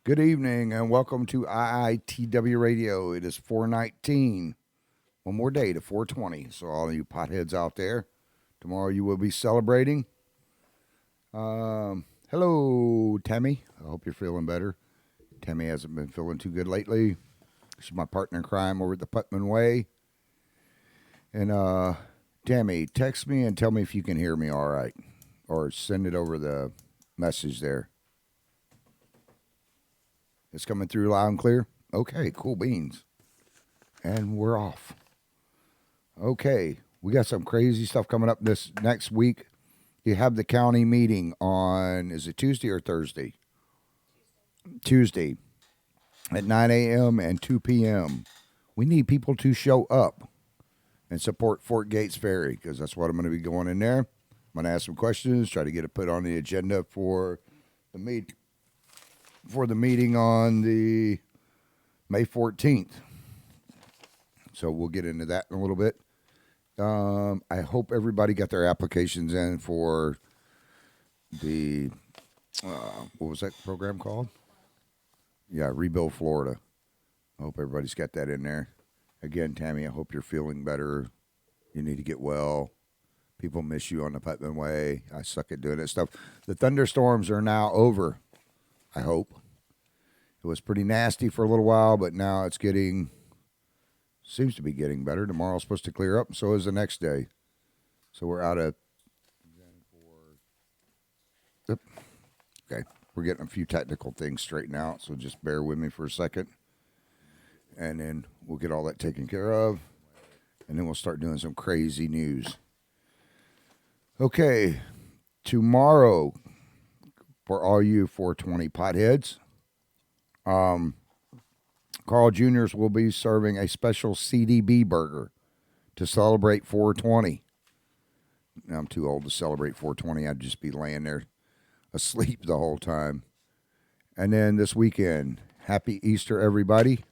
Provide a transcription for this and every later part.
Good evening and welcome to IITW Radio. It is 419. One more day to 420. So all of you potheads out there, tomorrow you will be celebrating. Hello, Tammy. I hope you're feeling better. Tammy hasn't been feeling too good lately. She's my partner in crime over at the Putman Way. And Tammy, text me and tell me if you can hear me all right. Or send it over the message there. It's coming through loud and clear? Okay, cool beans. And we're off. Okay, we got some crazy stuff coming up this next week. You have the county meeting on, is it Tuesday or Thursday? Tuesday at 9 a.m. and 2 p.m. We need people to show up and support Fort Gates Ferry because that's what I'm going to be going in there. I'm going to ask some questions, try to get it put on the agenda for the meeting on the May 14th. So we'll get into that in a little bit. I hope everybody got their applications in for the, what was that program called? Yeah, Rebuild Florida. I hope everybody's got that in there. Again, Tammy, I hope you're feeling better. You need to get well. People miss you on the Putman Way. I suck at doing that stuff. The thunderstorms are now over, I hope. It was pretty nasty for a little while, but now it's seems to be getting better. Tomorrow's supposed to clear up, and so is the next day. So we're out of, okay, we're getting a few technical things straightened out, so just bear with me for a second. And then we'll get all that taken care of, and then we'll start doing some crazy news. Okay, tomorrow, for all you 420 potheads, Carl Jr.'s will be serving a special CDB burger to celebrate 420. I'm too old to celebrate 420. I'd just be laying there asleep the whole time. And then this weekend, happy Easter, everybody.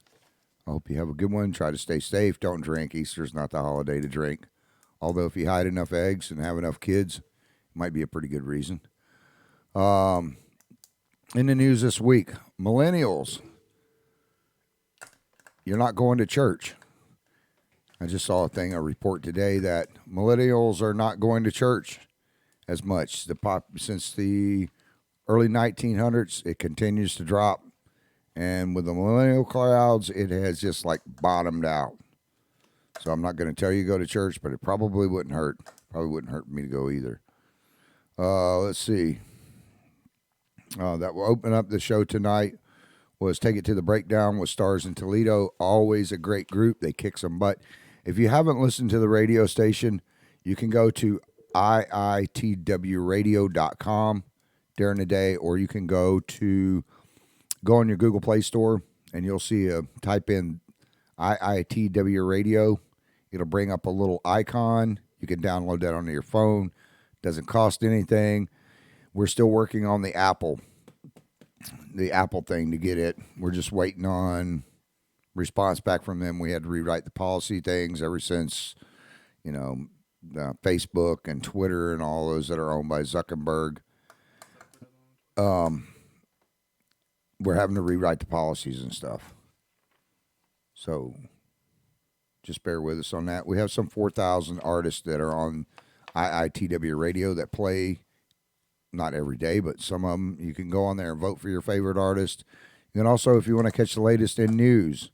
I hope you have a good one. Try to stay safe. Don't drink. Easter's not the holiday to drink. Although if you hide enough eggs and have enough kids, it might be a pretty good reason. In the news this week, millennials, you're not going to church. I just saw a report today that millennials are not going to church as much. Since the early 1900s, it continues to drop. And with the millennial crowds, it has just like bottomed out. So I'm not going to tell you to go to church, but it probably wouldn't hurt. Probably wouldn't hurt me to go either. Let's see. That will open up the show tonight was Take It to the Breakdown with Stars in Toledo. Always a great group. They kick some butt. If you haven't listened to the radio station, you can go to IITWradio.com during the day, or you can go on your Google Play Store, and you'll see type in IITW Radio. It'll bring up a little icon. You can download that onto your phone. Doesn't cost anything. We're still working on the Apple thing to get it. We're just waiting on response back from them. We had to rewrite the policy things ever since, Facebook and Twitter and all those that are owned by Zuckerberg. We're having to rewrite the policies and stuff. So just bear with us on that. We have some 4,000 artists that are on IITW Radio that play, not every day, but some of them. You can go on there and vote for your favorite artist. You can also, if you want to catch the latest in news,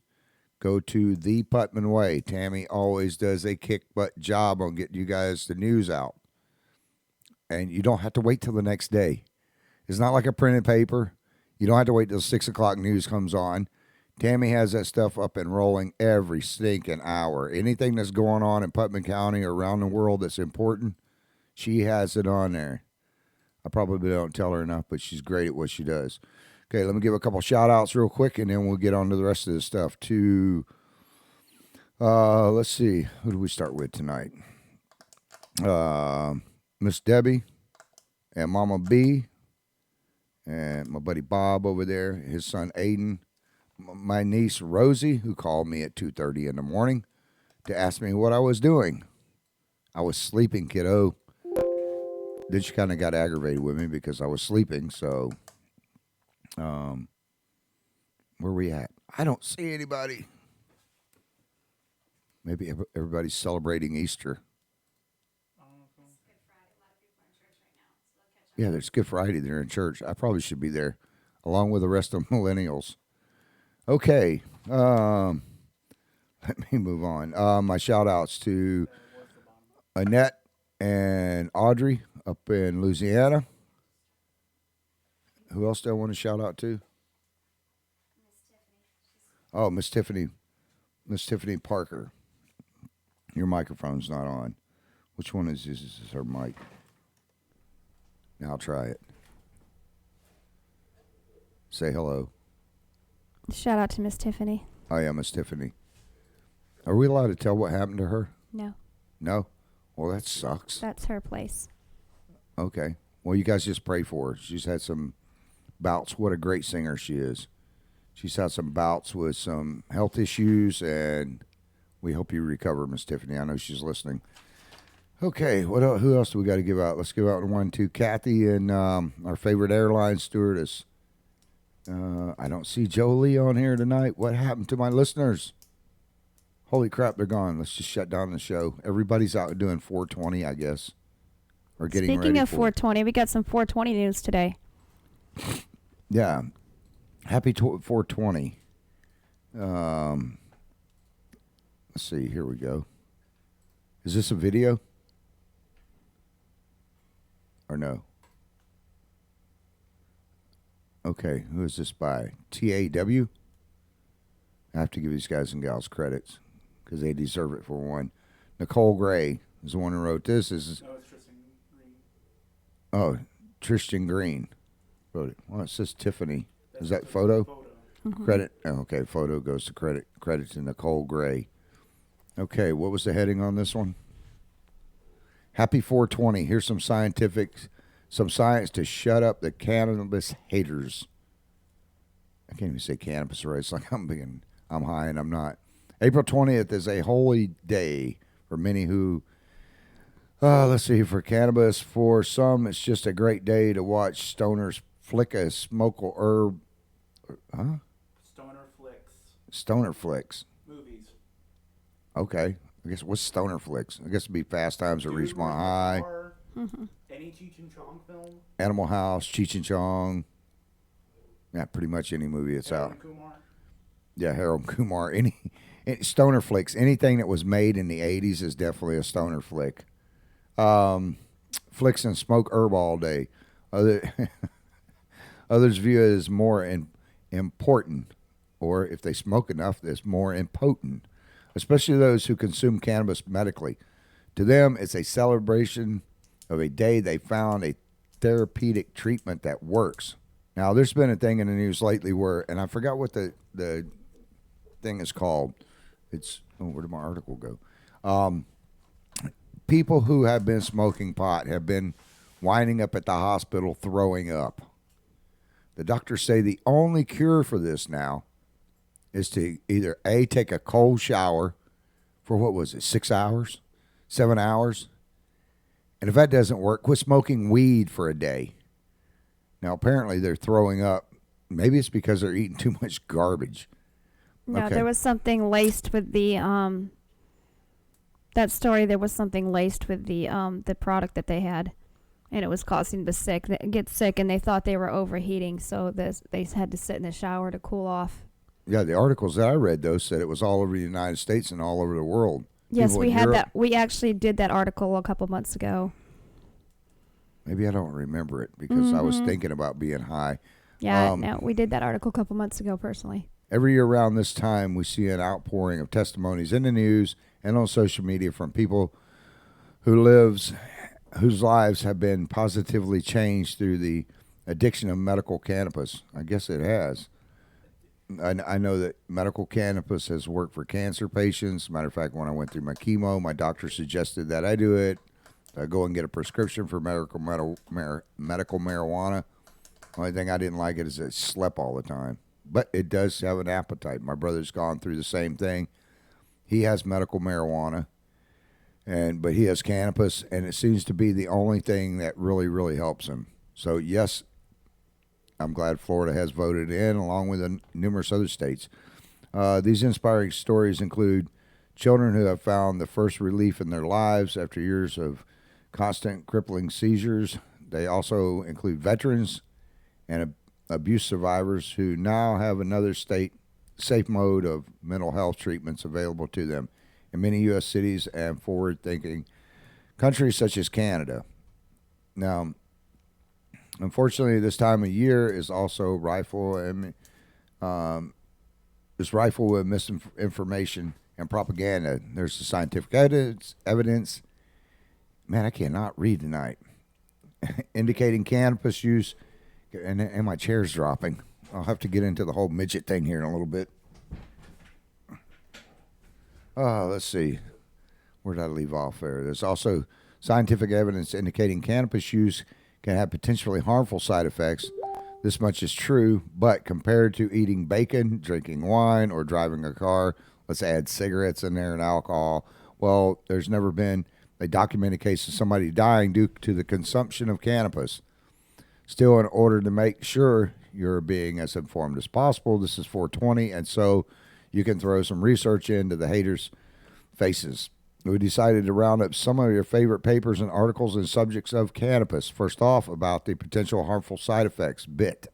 go to the Putman Way. Tammy always does a kick-butt job on getting you guys the news out. And you don't have to wait till the next day. It's not like a printed paper. You don't have to wait till 6 o'clock news comes on. Tammy has that stuff up and rolling every stinking hour. Anything that's going on in Putman County or around the world that's important, she has it on there. I probably don't tell her enough, but she's great at what she does. Okay, let me give a couple shout-outs real quick, and then we'll get on to the rest of this stuff. Let's see. Who do we start with tonight? Miss Debbie and Mama B and my buddy Bob over there, his son Aiden, my niece Rosie, who called me at 2:30 in the morning to ask me what I was doing. I was sleeping, kiddo. Then she kind of got aggravated with me because I was sleeping, so Where we at? I don't see anybody. Maybe everybody's celebrating Easter. Yeah, there's Good Friday. They're in church. I probably should be there, along with the rest of millennials. Okay. Let me move on. My shout outs to Annette and Audrey up in Louisiana. Who else do I want to shout out to? Oh, Miss Tiffany. Miss Tiffany Parker. Your microphone's not on. Which one is this? Is this her mic? Now I'll try it. Say hello. Shout out to Miss Tiffany. Oh, yeah, Miss Tiffany. Are we allowed to tell what happened to her? No. No? Well, that sucks. That's her place. Okay. Well, you guys just pray for her. She's had some bouts. What a great singer she is. She's had some bouts with some health issues, and we hope you recover, Miss Tiffany. I know she's listening. Okay, what else, who else do we got to give out? Let's give out one to Kathy and our favorite airline stewardess. I don't see Jolie on here tonight. What happened to my listeners? Holy crap, they're gone. Let's just shut down the show. Everybody's out doing 420, I guess. Or getting ready. Speaking of 420, we got some 420 news today. Yeah. Happy 420. Let's see. Here we go. Is this a video? Or no? Okay. Who is this by? TAW? I have to give these guys and gals credits because they deserve it for one. Nicole Gray is the one who wrote this. This is. No, it's Tristan Green. Oh, Tristan Green wrote it. Well, it says Tiffany. Is that photo? Mm-hmm. Credit. Oh, okay, photo goes to credit. Credit to Nicole Gray. Okay, what was the heading on this one? Happy 420. Here's some science to shut up the cannabis haters. I can't even say cannabis right. It's like I'm high and I'm not. April 20th is a holy day for many who, let's see, for cannabis. For some, it's just a great day to watch stoners flick a smokeable herb. Huh? Stoner flicks. Movies. Okay. I guess what's stoner flicks? I guess it'd be Fast Times at Ridgemont High. Mm-hmm. Any Cheech and Chong film. Animal House, Cheech and Chong. Yeah, pretty much any movie that's out. Kumar. Yeah, Harold Kumar. Any stoner flicks. Anything that was made in the 80s is definitely a stoner flick. Flicks and smoke herb all day. Others view it as more important, or if they smoke enough, it's more impotent, especially those who consume cannabis medically. To them, it's a celebration of a day they found a therapeutic treatment that works. Now, there's been a thing in the news lately where, and I forgot what the thing is called. It's, where did my article go? People who have been smoking pot have been winding up at the hospital throwing up. The doctors say the only cure for this now is to either A, take a cold shower for, 6 hours, 7 hours? And if that doesn't work, quit smoking weed for a day. Now, apparently they're throwing up. Maybe it's because they're eating too much garbage. No, Okay. there was something laced with the that story. There was something laced with the product that they had, and it was causing them to get sick, and they thought they were overheating, so they had to sit in the shower to cool off. Yeah, the articles that I read, though, said it was all over the United States and all over the world. Yes, People we in had Europe- that. We actually did that article a couple months ago. Maybe I don't remember it because I was thinking about being high. Yeah, no, we did that article a couple months ago personally. Every year around this time, we see an outpouring of testimonies in the news and on social media from people whose lives have been positively changed through the addiction of medical cannabis. I guess it has. I know that medical cannabis has worked for cancer patients. Matter of fact, when I went through my chemo, my doctor suggested that I do it. I go and get a prescription for medical marijuana. Only thing I didn't like it is it slept all the time. But it does have an appetite. My brother's gone through the same thing. He has medical marijuana, but he has cannabis, and it seems to be the only thing that really, really helps him. So, yes, I'm glad Florida has voted in, along with numerous other states. These inspiring stories include children who have found the first relief in their lives after years of constant crippling seizures. They also include veterans and abuse survivors who now have another safe mode of mental health treatments available to them in many U.S. cities and forward-thinking countries such as Canada. Now, unfortunately, this time of year is also rife with misinformation and propaganda. There's the scientific evidence. Man, I cannot read tonight. Indicating cannabis use, and my chair's dropping. I'll have to get into the whole midget thing here in a little bit. Let's see. Where did I leave off there? There's also scientific evidence indicating cannabis use can have potentially harmful side effects. This much is true, but compared to eating bacon, drinking wine, or driving a car, let's add cigarettes in there and alcohol. Well, there's never been a documented case of somebody dying due to the consumption of cannabis. Still, in order to make sure you're being as informed as possible, this is 420, and so you can throw some research into the haters' faces. We decided to round up some of your favorite papers and articles and subjects of cannabis. First off, about the potential harmful side effects, BIT.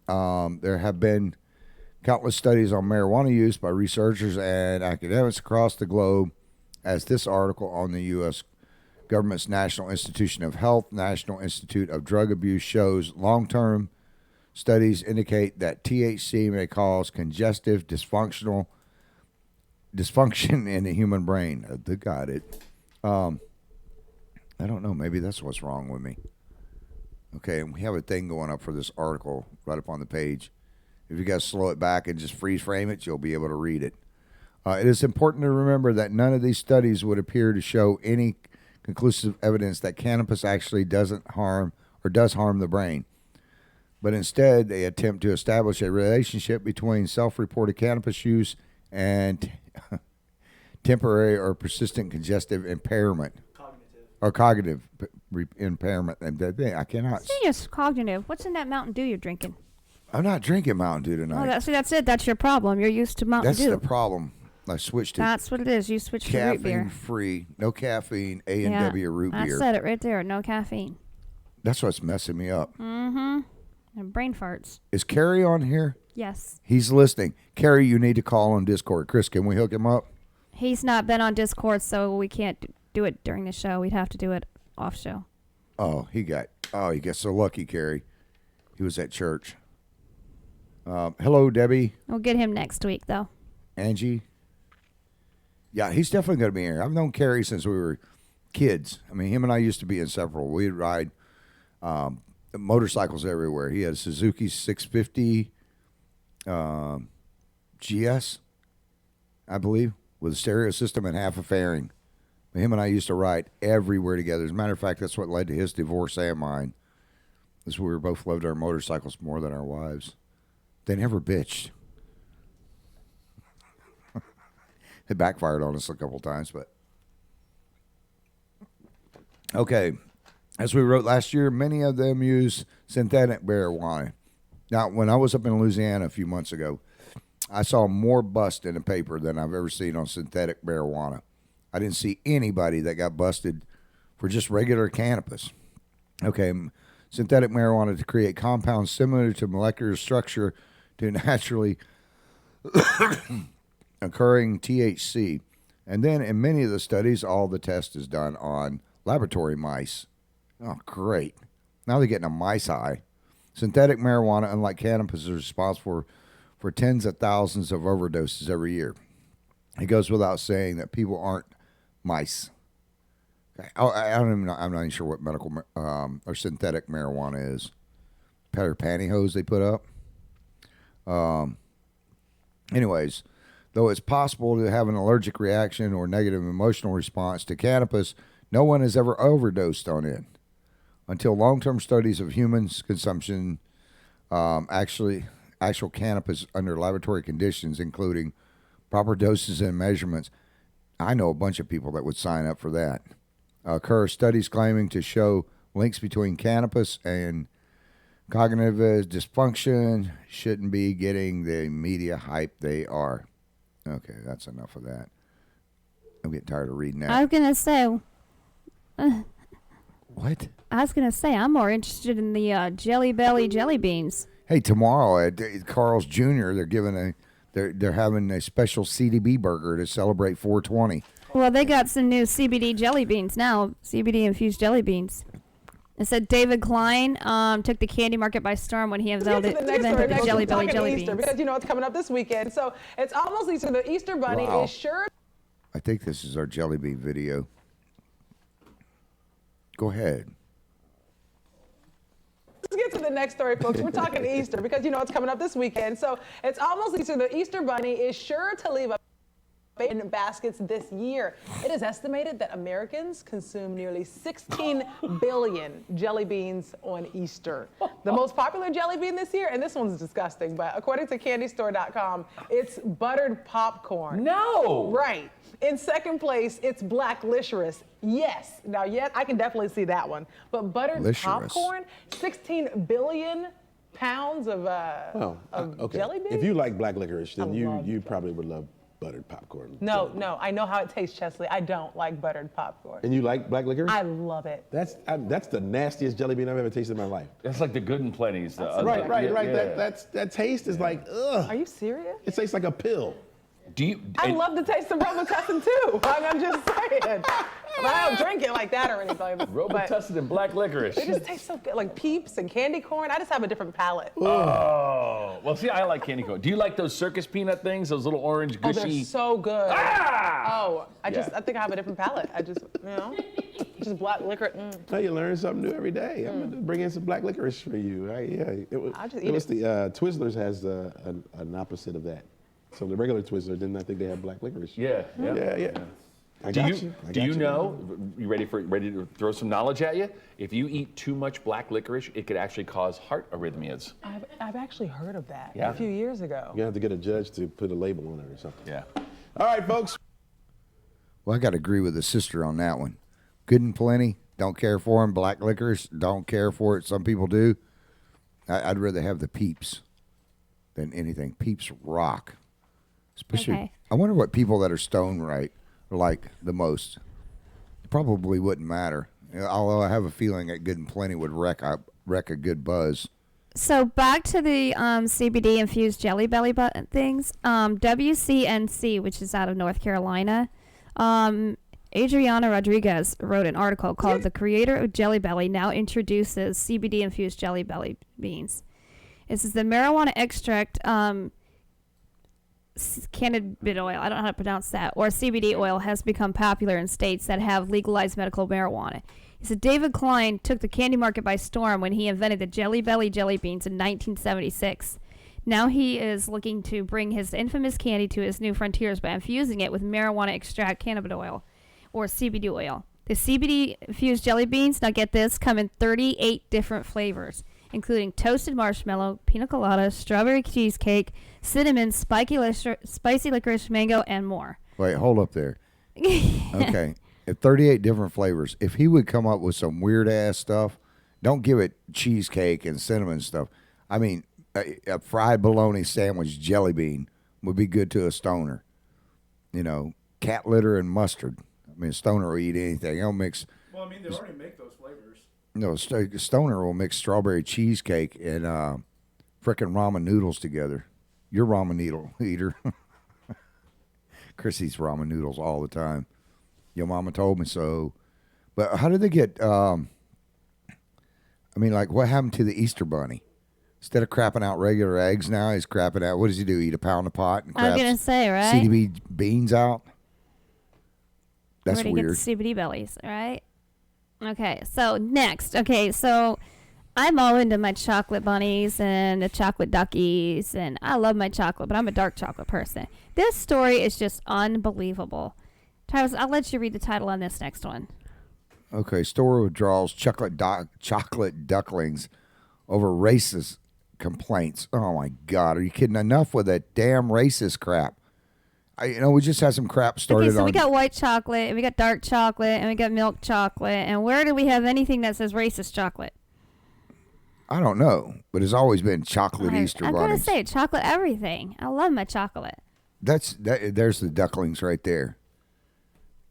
There have been countless studies on marijuana use by researchers and academics across the globe, as this article on the U.S. government's National Institution of Health, National Institute of Drug Abuse shows long-term studies indicate that THC may cause congestive dysfunction in the human brain. Got it. I don't know. Maybe that's what's wrong with me. Okay, and we have a thing going up for this article right up on the page. If you guys slow it back and just freeze frame it, you'll be able to read it. It is important to remember that none of these studies would appear to show any conclusive evidence that cannabis actually doesn't harm or does harm the brain. But instead, they attempt to establish a relationship between self-reported cannabis use and temporary or persistent congestive impairment. Cognitive impairment. I cannot. Yes, cognitive. What's in that Mountain Dew you're drinking? I'm not drinking Mountain Dew tonight. Oh, that's it. That's your problem. You're used to Mountain Dew. That's the problem. I switched to That's what it is. You switched to root beer. Caffeine-free, no caffeine, A&W root beer. I said it right there. No caffeine. That's what's messing me up. Mm-hmm. And brain farts. Is Kerry on here? Yes. He's listening. Kerry, you need to call on Discord. Chris, can we hook him up? He's not been on Discord, so we can't do it during the show. We'd have to do it off show. Oh, he got so lucky, Kerry. He was at church. Hello, Debbie. We'll get him next week, though. Angie. Yeah, he's definitely going to be here. I've known Kerry since we were kids. I mean, him and I used to be inseparable. We'd ride motorcycles everywhere. He had a Suzuki 650 GS, I believe, with a stereo system and half a fairing. Him and I used to ride everywhere together. As a matter of fact, that's what led to his divorce and mine. Is we were both loved our motorcycles more than our wives. They never bitched. It backfired on us a couple times, but okay. As we wrote last year, many of them use synthetic marijuana. Now, when I was up in Louisiana a few months ago, I saw more bust in the paper than I've ever seen on synthetic marijuana. I didn't see anybody that got busted for just regular cannabis. Okay, synthetic marijuana to create compounds similar to molecular structure to naturally occurring THC. And then in many of the studies, all the test is done on laboratory mice. Oh, great. Now they're getting a mice high. Synthetic marijuana, unlike cannabis, is responsible for tens of thousands of overdoses every year. It goes without saying that people aren't mice. I don't even know. I'm not even sure what medical or synthetic marijuana is. Pair of pantyhose they put up. Anyways, though it's possible to have an allergic reaction or negative emotional response to cannabis, no one has ever overdosed on it. Until long-term studies of humans' consumption, actual cannabis under laboratory conditions, including proper doses and measurements. I know a bunch of people that would sign up for that. Occur studies claiming to show links between cannabis and Cognitive dysfunction shouldn't be getting the media hype they are. Okay, that's enough of that. I'm getting tired of reading that. I was gonna say. What? I was gonna say I'm more interested in the Jelly Belly jelly beans. Hey, tomorrow at Carl's Jr., they're having a special CDB burger to celebrate 420. Well, they got some new CBD jelly beans now. CBD infused jelly beans. It said David Klein took the candy market by storm when he invented the Jelly Belly jelly Easter, beans. because you know it's coming up this weekend. So it's almost Easter. The Easter Bunny Wow. is sure. I think this is our jelly bean video. Go ahead. Let's get to the next story, folks. We're talking Easter because you know it's coming up this weekend. So it's almost Easter. The Easter Bunny is sure to leave a in baskets this year. It is estimated that Americans consume nearly 16 billion jelly beans on Easter. The most popular jelly bean this year, and this one's disgusting, but according to candystore.com, it's buttered popcorn. No! Right. In second place, it's black licorice. Yes. Now, yet I can definitely see that one. But buttered Licorice. popcorn, 16 billion pounds of Okay. jelly beans? If you like black licorice, then I you love probably would love buttered popcorn. No, I know how it tastes, Chesley. I don't like buttered popcorn. And you like black licorice? I love it. That's the nastiest jelly bean I've ever tasted in my life. That's like the Good and Plenty's. Right. Yeah. That taste is like, ugh. Are you serious? It tastes like a pill. Do you? I love the taste of Robitussin too. I'm just saying. But I don't drink it like that or anything. But Robitussin and black licorice. they just taste so good, like Peeps and candy corn. I just have a different palate. Oh, well, see, I like candy corn. Do you like those circus peanut things? Those little orange Oh, gushy. they're so good. Ah! Oh, I Yeah. think I have a different palate. Just black licorice. Now you learn something new every day. I'm gonna bring in some black licorice for you. I'll just it eat was it. the Twizzlers has an opposite of that. So the regular Twizzler didn't I think they had black licorice. Yeah. Yeah. I Do got you, I do got you know? You ready to throw some knowledge at you? If you eat too much black licorice, it could actually cause heart arrhythmias. I've actually heard of that Yeah. a few years ago. You're gonna have to get a judge to put a label on it or something. Yeah. All right, folks. Well, I got to agree with the sister on that one. Good and Plenty, don't care for them. Black licorice, don't care for it. Some people do. I'd rather have the Peeps than anything. Peeps rock. Especially, Okay. I wonder what people that are stone right like the most. It probably wouldn't matter. Although I have a feeling that Good and Plenty would wreck a good buzz. So back to the CBD infused jelly belly button things. WCNC, which is out of North Carolina, Adriana Rodriguez wrote an article called "The Creator of Jelly Belly Now Introduces CBD Infused Jelly Belly Beans." This is the marijuana extract, cannabis oil. I don't know how to pronounce that. Or CBD oil has become popular in states that have legalized medical marijuana. He said David Klein took the candy market by storm when he invented the Jelly Belly jelly beans in 1976. Now he is looking to bring his infamous candy to his new frontiers by infusing it with marijuana extract cannabis oil, or CBD oil. The CBD infused jelly beans, now get this, come in 38 different flavors, including toasted marshmallow, pina colada, strawberry cheesecake, cinnamon, spicy licorice, mango, and more. Wait, hold up there. Okay. If 38 different flavors, if he would come up with some weird ass stuff, don't give it cheesecake and cinnamon stuff. I mean, a fried bologna sandwich jelly bean would be good to a stoner. You know, cat litter and mustard. I mean, a stoner will eat anything. They'll mix. Well, I mean, they already make those flavors. No, stoner will mix strawberry cheesecake and frickin' ramen noodles together. You're ramen noodle eater. Chris eats ramen noodles all the time. Your mama told me so. But how did they get, I mean, like, what happened to the Easter Bunny? Instead of crapping out regular eggs now, he's crapping out, what does he do, eat a pound of pot and I was craps going to say, right? CDB beans out? That's Where do you weird. get the CBD bellies, right? Okay, so next. Okay, so I'm all into my chocolate bunnies and the chocolate duckies, and I love my chocolate, but I'm a dark chocolate person. This story is just unbelievable. Travis, I'll let you read the title on this next one. Okay, store withdraws chocolate ducklings over racist complaints. Oh my God, are you kidding? Enough with that damn racist crap. We just had some crap started Okay, so on. we got white chocolate, and we got dark chocolate, and we got milk chocolate, and where do we have anything that says racist chocolate? I don't know, but it's always been chocolate Easter I'm bunnies. gonna say chocolate everything. I love my chocolate. There's the ducklings right there.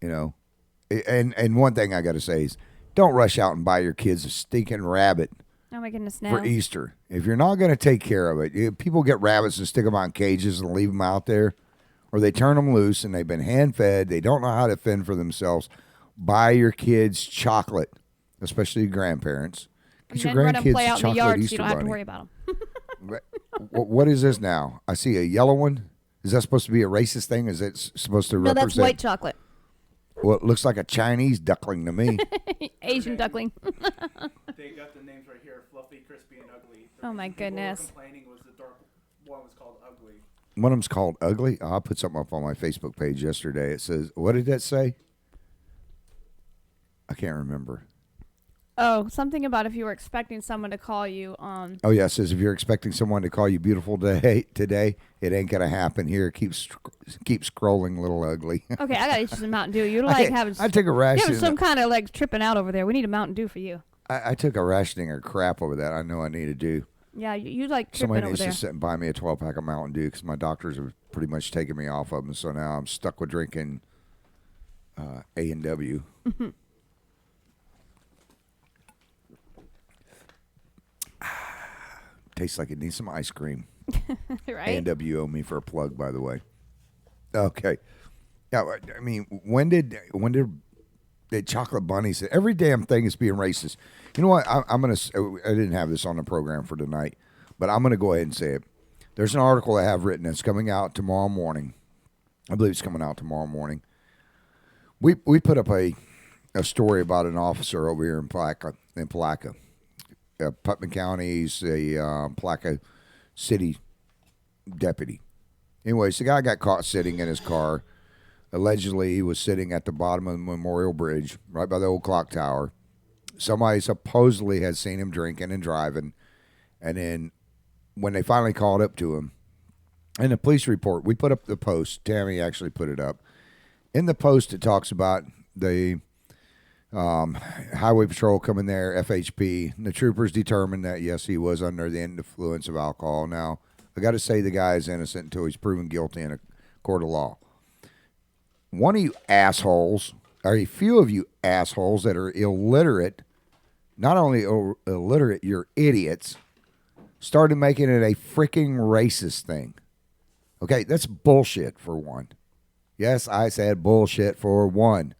You know, and one thing I got to say is, don't rush out and buy your kids a stinking rabbit Oh my goodness, no. for Easter. If you're not going to take care of it, people get rabbits and stick them out in cages and leave them out there, or they turn them loose and they've been hand fed. They don't know how to fend for themselves. Buy your kids chocolate, especially your grandparents. Get your And then let 'em grandkids play a out in the chocolate yard so Easter you don't have to bunny. worry about them. What is this now? I see a yellow one. Is that supposed to be a racist thing? Is it supposed to No, represent? that's white chocolate. Well, it looks like a Chinese duckling to me. Asian duckling. They got the names right here: Fluffy, Crispy, and Ugly. Oh my People were goodness. complaining was the dark one was called Ugly. One of them's called Ugly. I put something up on my Facebook page yesterday. It says, what did that say? I can't remember. Oh, something about if you were expecting someone to call you. Oh, yeah. It says, if you're expecting someone to call you beautiful today, it ain't going to happen here. Keep scrolling, little ugly. Okay, I gotta get you some Mountain Dew. You're like having. I took a You're ration. having some kind of like tripping out over there. We need a Mountain Dew for you. I took a rationing of crap over that. I know I need to do. Yeah, you like tripping Somebody over needs there. to sit and buy me a 12-pack of Mountain Dew because my doctors have pretty much taken me off of them. So now I'm stuck with drinking A&W. Tastes like it needs some ice cream. Right? A&W owe me for a plug, by the way. Okay. Yeah, I mean, when did the chocolate bunnies? Every damn thing is being racist. You know what? I didn't have this on the program for tonight, but I'm gonna go ahead and say it. There's an article I have written that's coming out tomorrow morning. I believe it's coming out tomorrow morning. We put up a story about an officer over here in Palaca. Putnam County's a Palaca city deputy. Anyways, the guy got caught sitting in his car. Allegedly, he was sitting at the bottom of the Memorial Bridge, right by the old clock tower. Somebody supposedly had seen him drinking and driving. And then when they finally called up to him, in the police report, we put up the post. Tammy actually put it up. In the post, it talks about the Highway Patrol coming there, FHP. The troopers determined that, yes, he was under the influence of alcohol. Now, I got to say the guy is innocent until he's proven guilty in a court of law. One of you assholes, or a few of you assholes that are illiterate, not only illiterate, you're idiots, started making it a freaking racist thing. Okay, that's bullshit for one. Yes, I said bullshit for one.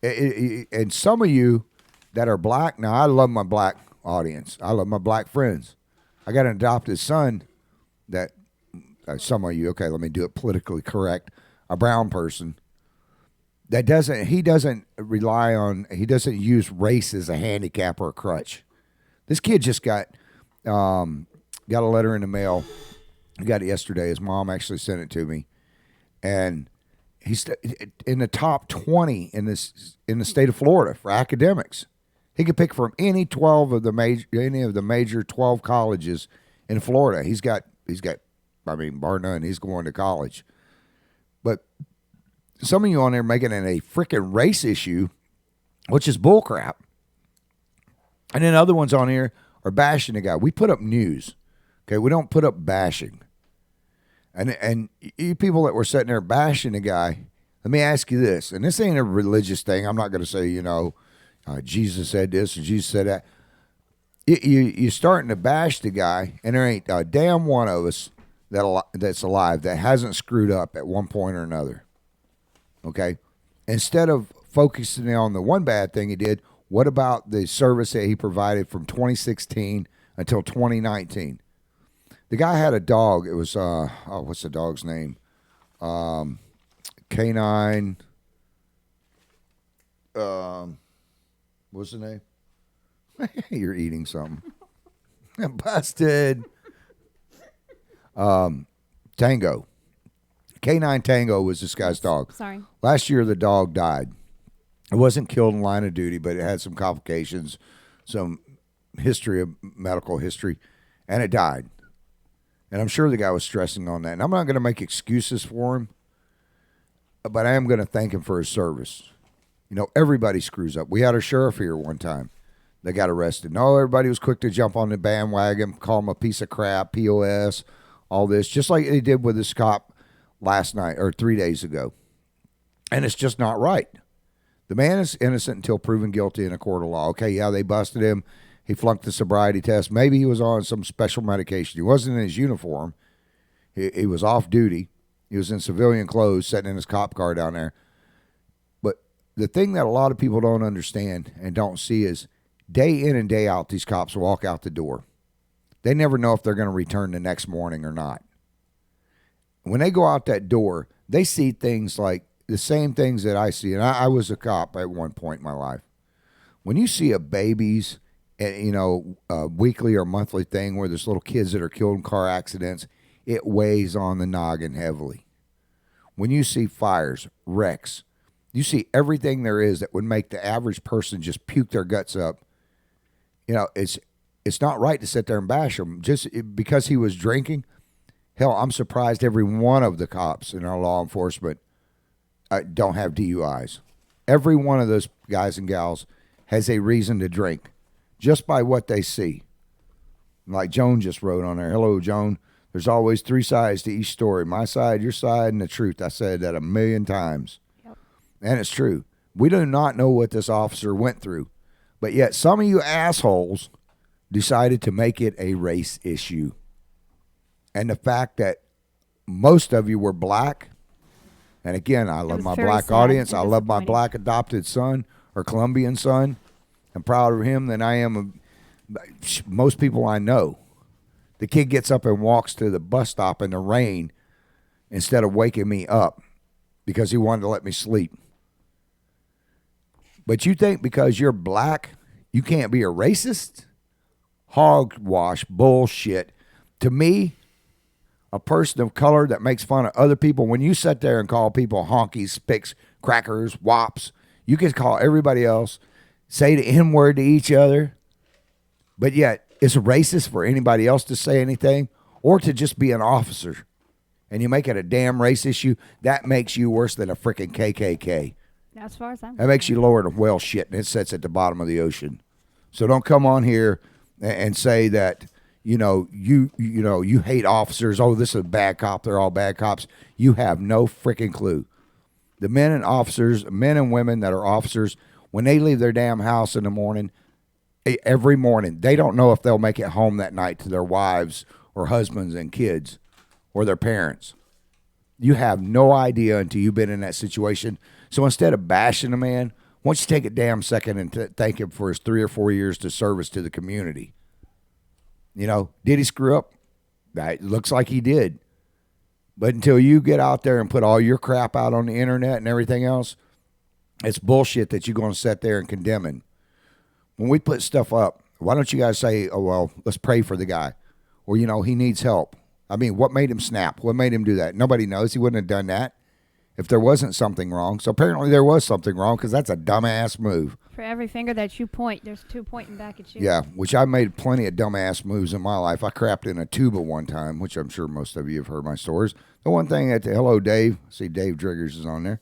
And some of you that are black, now I love my black audience. I love my black friends. I got an adopted son that, some of you, okay, let me do it politically correct, a brown person that doesn't use race as a handicap or a crutch. This kid just got a letter in the mail. He got it yesterday. His mom actually sent it to me. And he's in the top 20 in the state of Florida for academics. He could pick from any of the major 12 colleges in Florida. He's got I mean, bar none, he's going to college. But some of you on there making it a freaking race issue, which is bullcrap. And then other ones on here are bashing the guy. We put up news. Okay, we don't put up bashing. And you people that were sitting there bashing the guy, let me ask you this, and this ain't a religious thing. I'm not going to say, Jesus said this and Jesus said that. You're starting to bash the guy, and there ain't a damn one of us that's alive that hasn't screwed up at one point or another. Okay? Instead of focusing on the one bad thing he did, what about the service that he provided from 2016 until 2019? The guy had a dog. It was, what's the dog's name? Canine. What's the name? You're eating something. Busted. Tango. Canine Tango was this guy's dog. Sorry. Last year, the dog died. It wasn't killed in line of duty, but it had some complications, some medical history, and it died. And I'm sure the guy was stressing on that. And I'm not going to make excuses for him, but I am going to thank him for his service. Everybody screws up. We had a sheriff here one time that got arrested. No, everybody was quick to jump on the bandwagon, call him a piece of crap, POS, all this, just like they did with this cop last night or 3 days ago. And it's just not right. The man is innocent until proven guilty in a court of law. Okay, yeah, they busted him. He flunked the sobriety test. Maybe he was on some special medication. He wasn't in his uniform. He was off duty. He was in civilian clothes, sitting in his cop car down there. But the thing that a lot of people don't understand and don't see is day in and day out, these cops walk out the door. They never know if they're going to return the next morning or not. When they go out that door, they see things like the same things that I see. And I was a cop at one point in my life. When you see a baby's, a weekly or monthly thing where there's little kids that are killed in car accidents, it weighs on the noggin heavily. When you see fires, wrecks, you see everything there is that would make the average person just puke their guts up. It's not right to sit there and bash him just because he was drinking. Hell, I'm surprised every one of the cops in our law enforcement don't have DUIs. Every one of those guys and gals has a reason to drink just by what they see. Like Joan just wrote on there. Hello, Joan. There's always 3 sides to each story. My side, your side, and the truth. I said that 1,000,000 times. Yep. And it's true. We do not know what this officer went through. But yet some of you assholes decided to make it a race issue. And the fact that most of you were black, and again, I love my black audience. I love my black adopted son or Colombian son. I'm prouder of him than I am of most people I know. The kid gets up and walks to the bus stop in the rain instead of waking me up because he wanted to let me sleep. But you think because you're black, you can't be a racist? Hogwash bullshit. To me, a person of color that makes fun of other people, when you sit there and call people honkies, spicks, crackers, wops, you can call everybody else, say the N-word to each other, but yet it's racist for anybody else to say anything or to just be an officer. And you make it a damn race issue, that makes you worse than a freaking KKK. As far as I'm That makes you lower than whale shit, and it sits at the bottom of the ocean. So don't come on here and say that, you hate officers. Oh, this is a bad cop. They're all bad cops. You have no freaking clue. The men and women that are officers, when they leave their damn house in the morning, every morning, they don't know if they'll make it home that night to their wives or husbands and kids or their parents. You have no idea until you've been in that situation. So instead of bashing a man, why don't you take a damn second and thank him for his 3 or 4 years to service to the community? Did he screw up? It looks like he did. But until you get out there and put all your crap out on the internet and everything else, it's bullshit that you're going to sit there and condemn him. When we put stuff up, why don't you guys say, oh, well, let's pray for the guy. Or, he needs help. I mean, what made him snap? What made him do that? Nobody knows. He wouldn't have done that if there wasn't something wrong. So apparently there was something wrong because that's a dumbass move. For every finger that you point, there's 2 pointing back at you. Yeah, which I made plenty of dumbass moves in my life. I crapped in a tuba one time, which I'm sure most of you have heard my stories. The one thing hello, Dave. See, Dave Driggers is on there.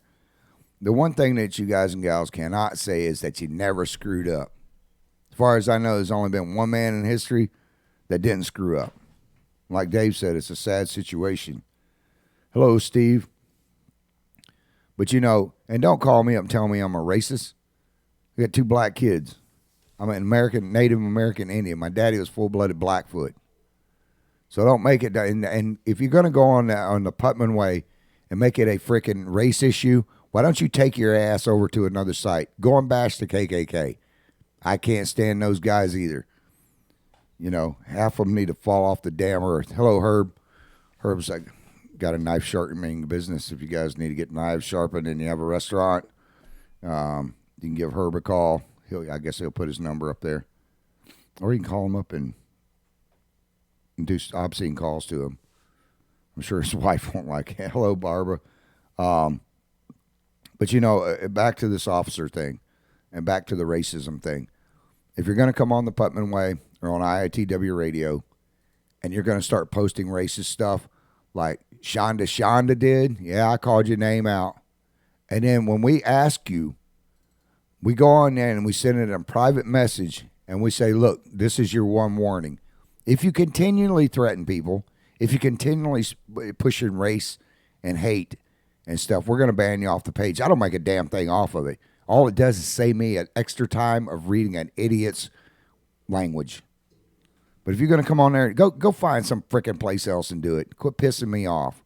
The one thing that you guys and gals cannot say is that you never screwed up. As far as I know, there's only been one man in history that didn't screw up. Like Dave said, it's a sad situation. Hello, Steve. But and don't call me up and tell me I'm a racist. I got 2 black kids. I'm an Native American Indian. My daddy was full-blooded Blackfoot. So don't make it. And if you're going to go on the Putman Way and make it a freaking race issue, why don't you take your ass over to another site? Go and bash the KKK. I can't stand those guys either. Half of them need to fall off the damn earth. Hello, Herb. Herb's got a knife sharpening business. If you guys need to get knives sharpened and you have a restaurant, you can give Herb a call. I guess he'll put his number up there. Or you can call him up and do obscene calls to him. I'm sure his wife won't like it. Hello, Barbara. But, back to this officer thing and back to the racism thing. If you're going to come on the Putman Way or on IITW radio and you're going to start posting racist stuff like Shonda did, yeah, I called your name out. And then when we ask you, we go on there and we send it a private message and we say, look, this is your one warning. If you continually threaten people, if you continually pushing race and hate and stuff, we're going to ban you off the page. I don't make a damn thing off of it. All it does is save me an extra time of reading an idiot's language. But if you're going to come on there, go find some freaking place else and do it. Quit pissing me off.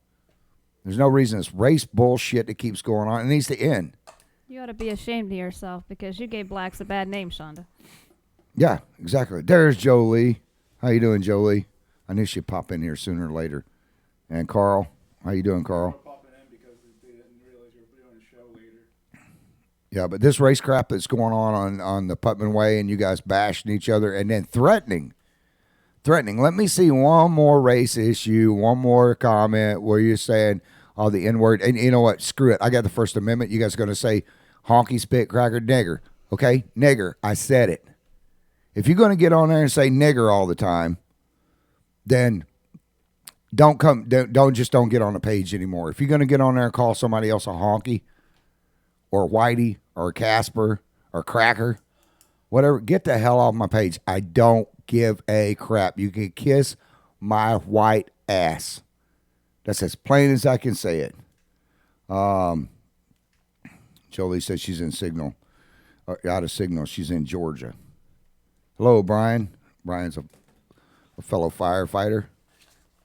There's no reason this race bullshit that keeps going on. It needs to end. You ought to be ashamed of yourself because you gave blacks a bad name, Shonda. Yeah, exactly. There's Jolie. How you doing, Jolie? I knew she'd pop in here sooner or later. And Carl. How you doing, Carl? Popping in because they didn't realize you were doing a show later. Yeah, but this race crap that's going on the Putman Way and you guys bashing each other and then threatening. Let me see one more race issue, one more comment where you're saying, oh, the N-word. And you know what? Screw it. I got the First Amendment. You guys are going to say honky, spit, cracker, nigger. Okay? Nigger. I said it. If you're going to get on there and say nigger all the time, then don't get on the page anymore. If you're going to get on there and call somebody else a honky or whitey or Casper or cracker, whatever, get the hell off my page. I don't give a crap. You can kiss my white ass. That's as plain as I can say it. Jolie says she's in Signal. Out of Signal. She's in Georgia. Hello, Brian. Brian's a fellow firefighter.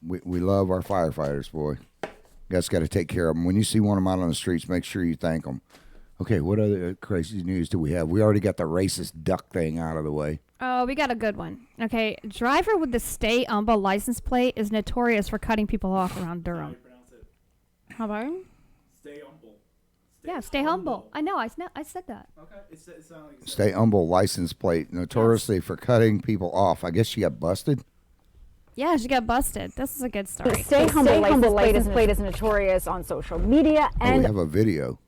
We love our firefighters, boy. You guys got to take care of them. When you see one of them out on the streets, make sure you thank them. Okay, what other crazy news do we have? We already got the racist duck thing out of the way. Oh, we got a good one. Okay, driver with the Stay Humble license plate is notorious for cutting people off around How do Durham. you pronounce it? How about it? Stay humble. Yeah, stay humble. I know, I said that. Okay. It sounds like you said Stay humble license plate, notoriously for cutting people off. I guess she got busted. Yeah, she got busted. This is a good story. The Stay Humble license plate is notorious on social media Oh, and we have a video.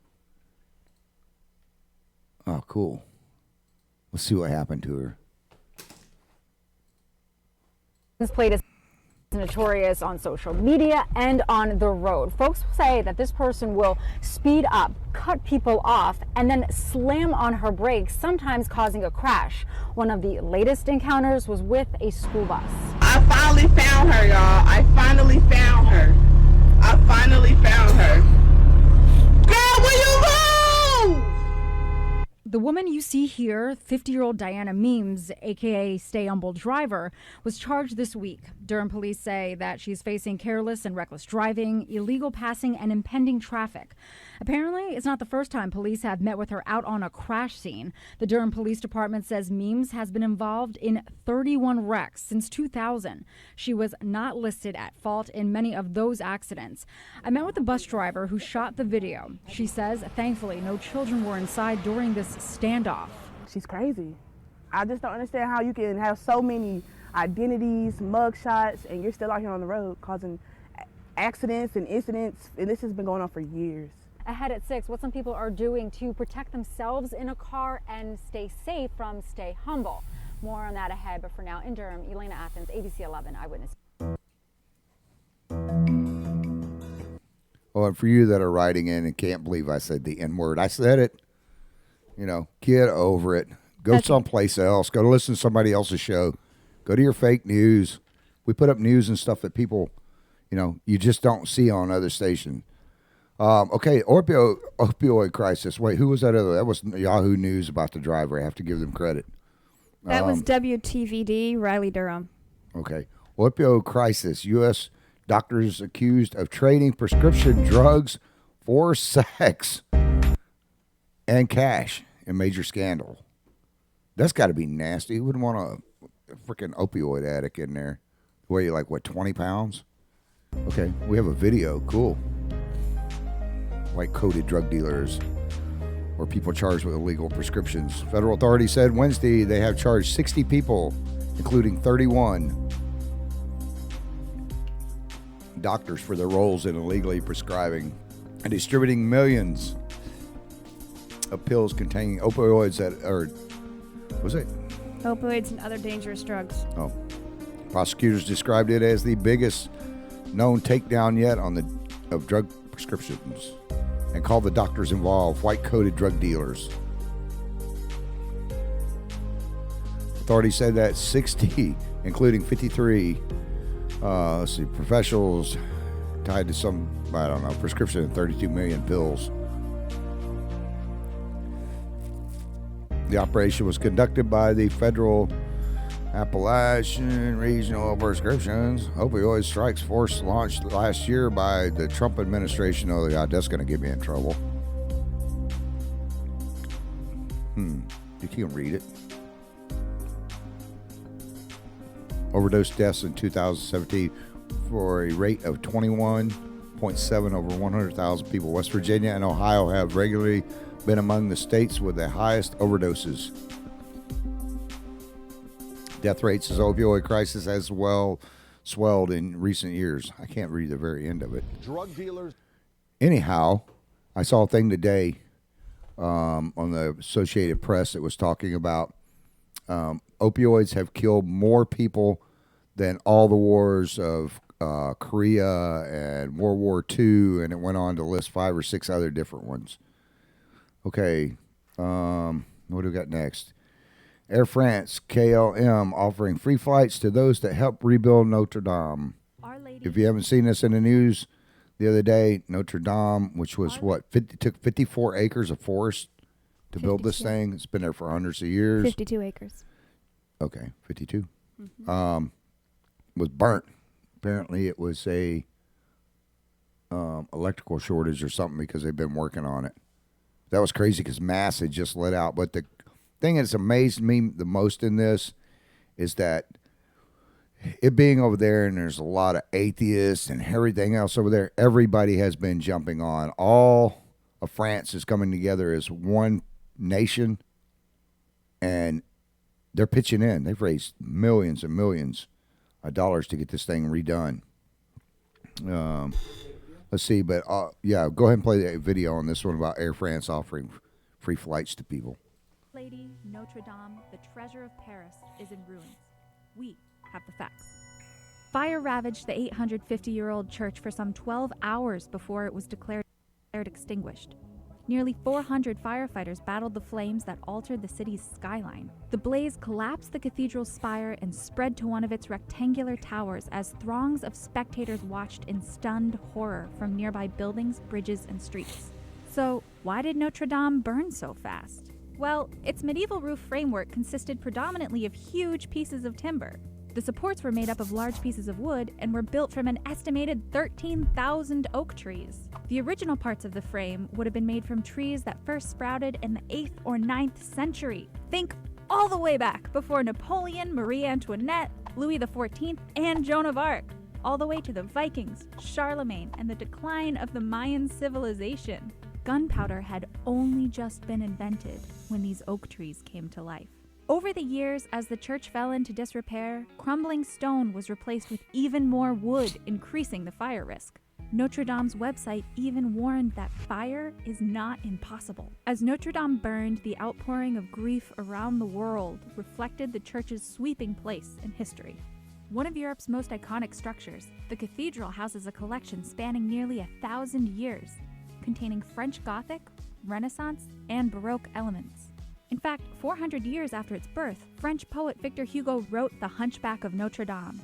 Oh, cool. Let's see what happened to her. this plate is notorious on social media and on the road. Folks say that this person will speed up, cut people off, and then slam on her brakes, sometimes causing a crash. One of the latest encounters was with a school bus. I finally found her, y'all. I finally found her. Girl, where you go? The woman you see here, 50-year-old Diana Meems, aka Stay Humble driver, was charged this week. Durham police say that she's facing careless and reckless driving, illegal passing, and impending traffic. Apparently, it's not the first time police have met with her out on a crash scene. The Durham Police Department says Meems has been involved in 31 wrecks since 2000. She was not listed at fault in many of those accidents. I met with the bus driver who shot the video. She says, thankfully, no children were inside during this standoff. She's crazy. I just don't understand how you can have so many identities, mug shots, and you're still out here on the road causing accidents and incidents, and this has been going on for years. Ahead at 6, what some people are doing to protect themselves in a car and stay safe from Stay Humble. More on that ahead, but for now, in Durham, Elena Athens, ABC 11 Eyewitness. Well, and for you that are writing in and can't believe I said the N-word, I said it. You know, get over it. Go someplace else. Go to listen to somebody else's show. Go to your fake news. We put up news and stuff that people, you know, you just don't see on other stations. Okay, opioid crisis. Wait, who was that other? That was Yahoo News about the driver. I have to give them credit. That was WTVD, Riley Durham. Okay. Opioid crisis. U.S. doctors accused of trading prescription drugs for sex and cash in major scandal. That's got to be nasty. Who wouldn't want a freaking opioid addict in there? Weigh like, what, 20 pounds? Okay, we have a video. Cool. White-coated drug dealers or people charged with illegal prescriptions. Federal authorities said Wednesday they have charged 60 people, including 31 doctors, for their roles in illegally prescribing and distributing millions of pills containing opioids that are, was it? Opioids and other dangerous drugs. Oh. Prosecutors described it as the biggest known takedown yet of drug prescriptions and called the doctors involved white-coated drug dealers. Authorities said that 60, including 53, professionals tied to some, I don't know, prescription of 32 million pills. The operation was conducted by the Federal Appalachian Regional Prescriptions Opioid Strikes Force, launched last year by the Trump administration. Oh, God, that's going to get me in trouble. You can read it. Overdose deaths in 2017 for a rate of 21.7 over 100,000 people. West Virginia and Ohio have regularly been among the states with the highest overdoses. Death rates as opioid crisis has swelled in recent years. I can't read the very end of it. Drug dealers. Anyhow, I saw a thing today on the Associated Press that was talking about opioids have killed more people than all the wars of Korea and World War II, and it went on to list 5 or 6 other different ones. Okay, what do we got next? Air France KLM offering free flights to those that help rebuild Notre Dame. If you haven't seen this in the news, the other day, Notre Dame, which was took 54 acres of forest to build this thing. It's been there for hundreds of years. 52 acres. Okay, 52. Was burnt. Apparently, it was a electrical shortage or something because they've been working on it. That was crazy because mass had just let out. But the thing that's amazed me the most in this is that it being over there, and there's a lot of atheists and everything else over there, everybody has been jumping on. All of France is coming together as one nation, and they're pitching in. They've raised millions and millions of dollars to get this thing redone. Let's see, but yeah, go ahead and play the video on this one about Air France offering free flights to people. Lady, Notre Dame, the treasure of Paris, is in ruins. We have the facts. Fire ravaged the 850-year-old church for some 12 hours before it was declared extinguished. Nearly 400 firefighters battled the flames that altered the city's skyline. The blaze collapsed the cathedral's spire and spread to one of its rectangular towers as throngs of spectators watched in stunned horror from nearby buildings, bridges, and streets. So, why did Notre Dame burn so fast? Well, its medieval roof framework consisted predominantly of huge pieces of timber. The supports were made up of large pieces of wood and were built from an estimated 13,000 oak trees. The original parts of the frame would have been made from trees that first sprouted in the 8th or 9th century. Think all the way back before Napoleon, Marie Antoinette, Louis XIV, and Joan of Arc, all the way to the Vikings, Charlemagne, and the decline of the Mayan civilization. Gunpowder had only just been invented when these oak trees came to life. Over the years, as the church fell into disrepair, crumbling stone was replaced with even more wood, increasing the fire risk. Notre Dame's website even warned that fire is not impossible. As Notre Dame burned, the outpouring of grief around the world reflected the church's sweeping place in history. One of Europe's most iconic structures, the cathedral houses a collection spanning nearly 1,000 years, containing French Gothic, Renaissance, and Baroque elements. In fact, 400 years after its birth, French poet Victor Hugo wrote The Hunchback of Notre Dame.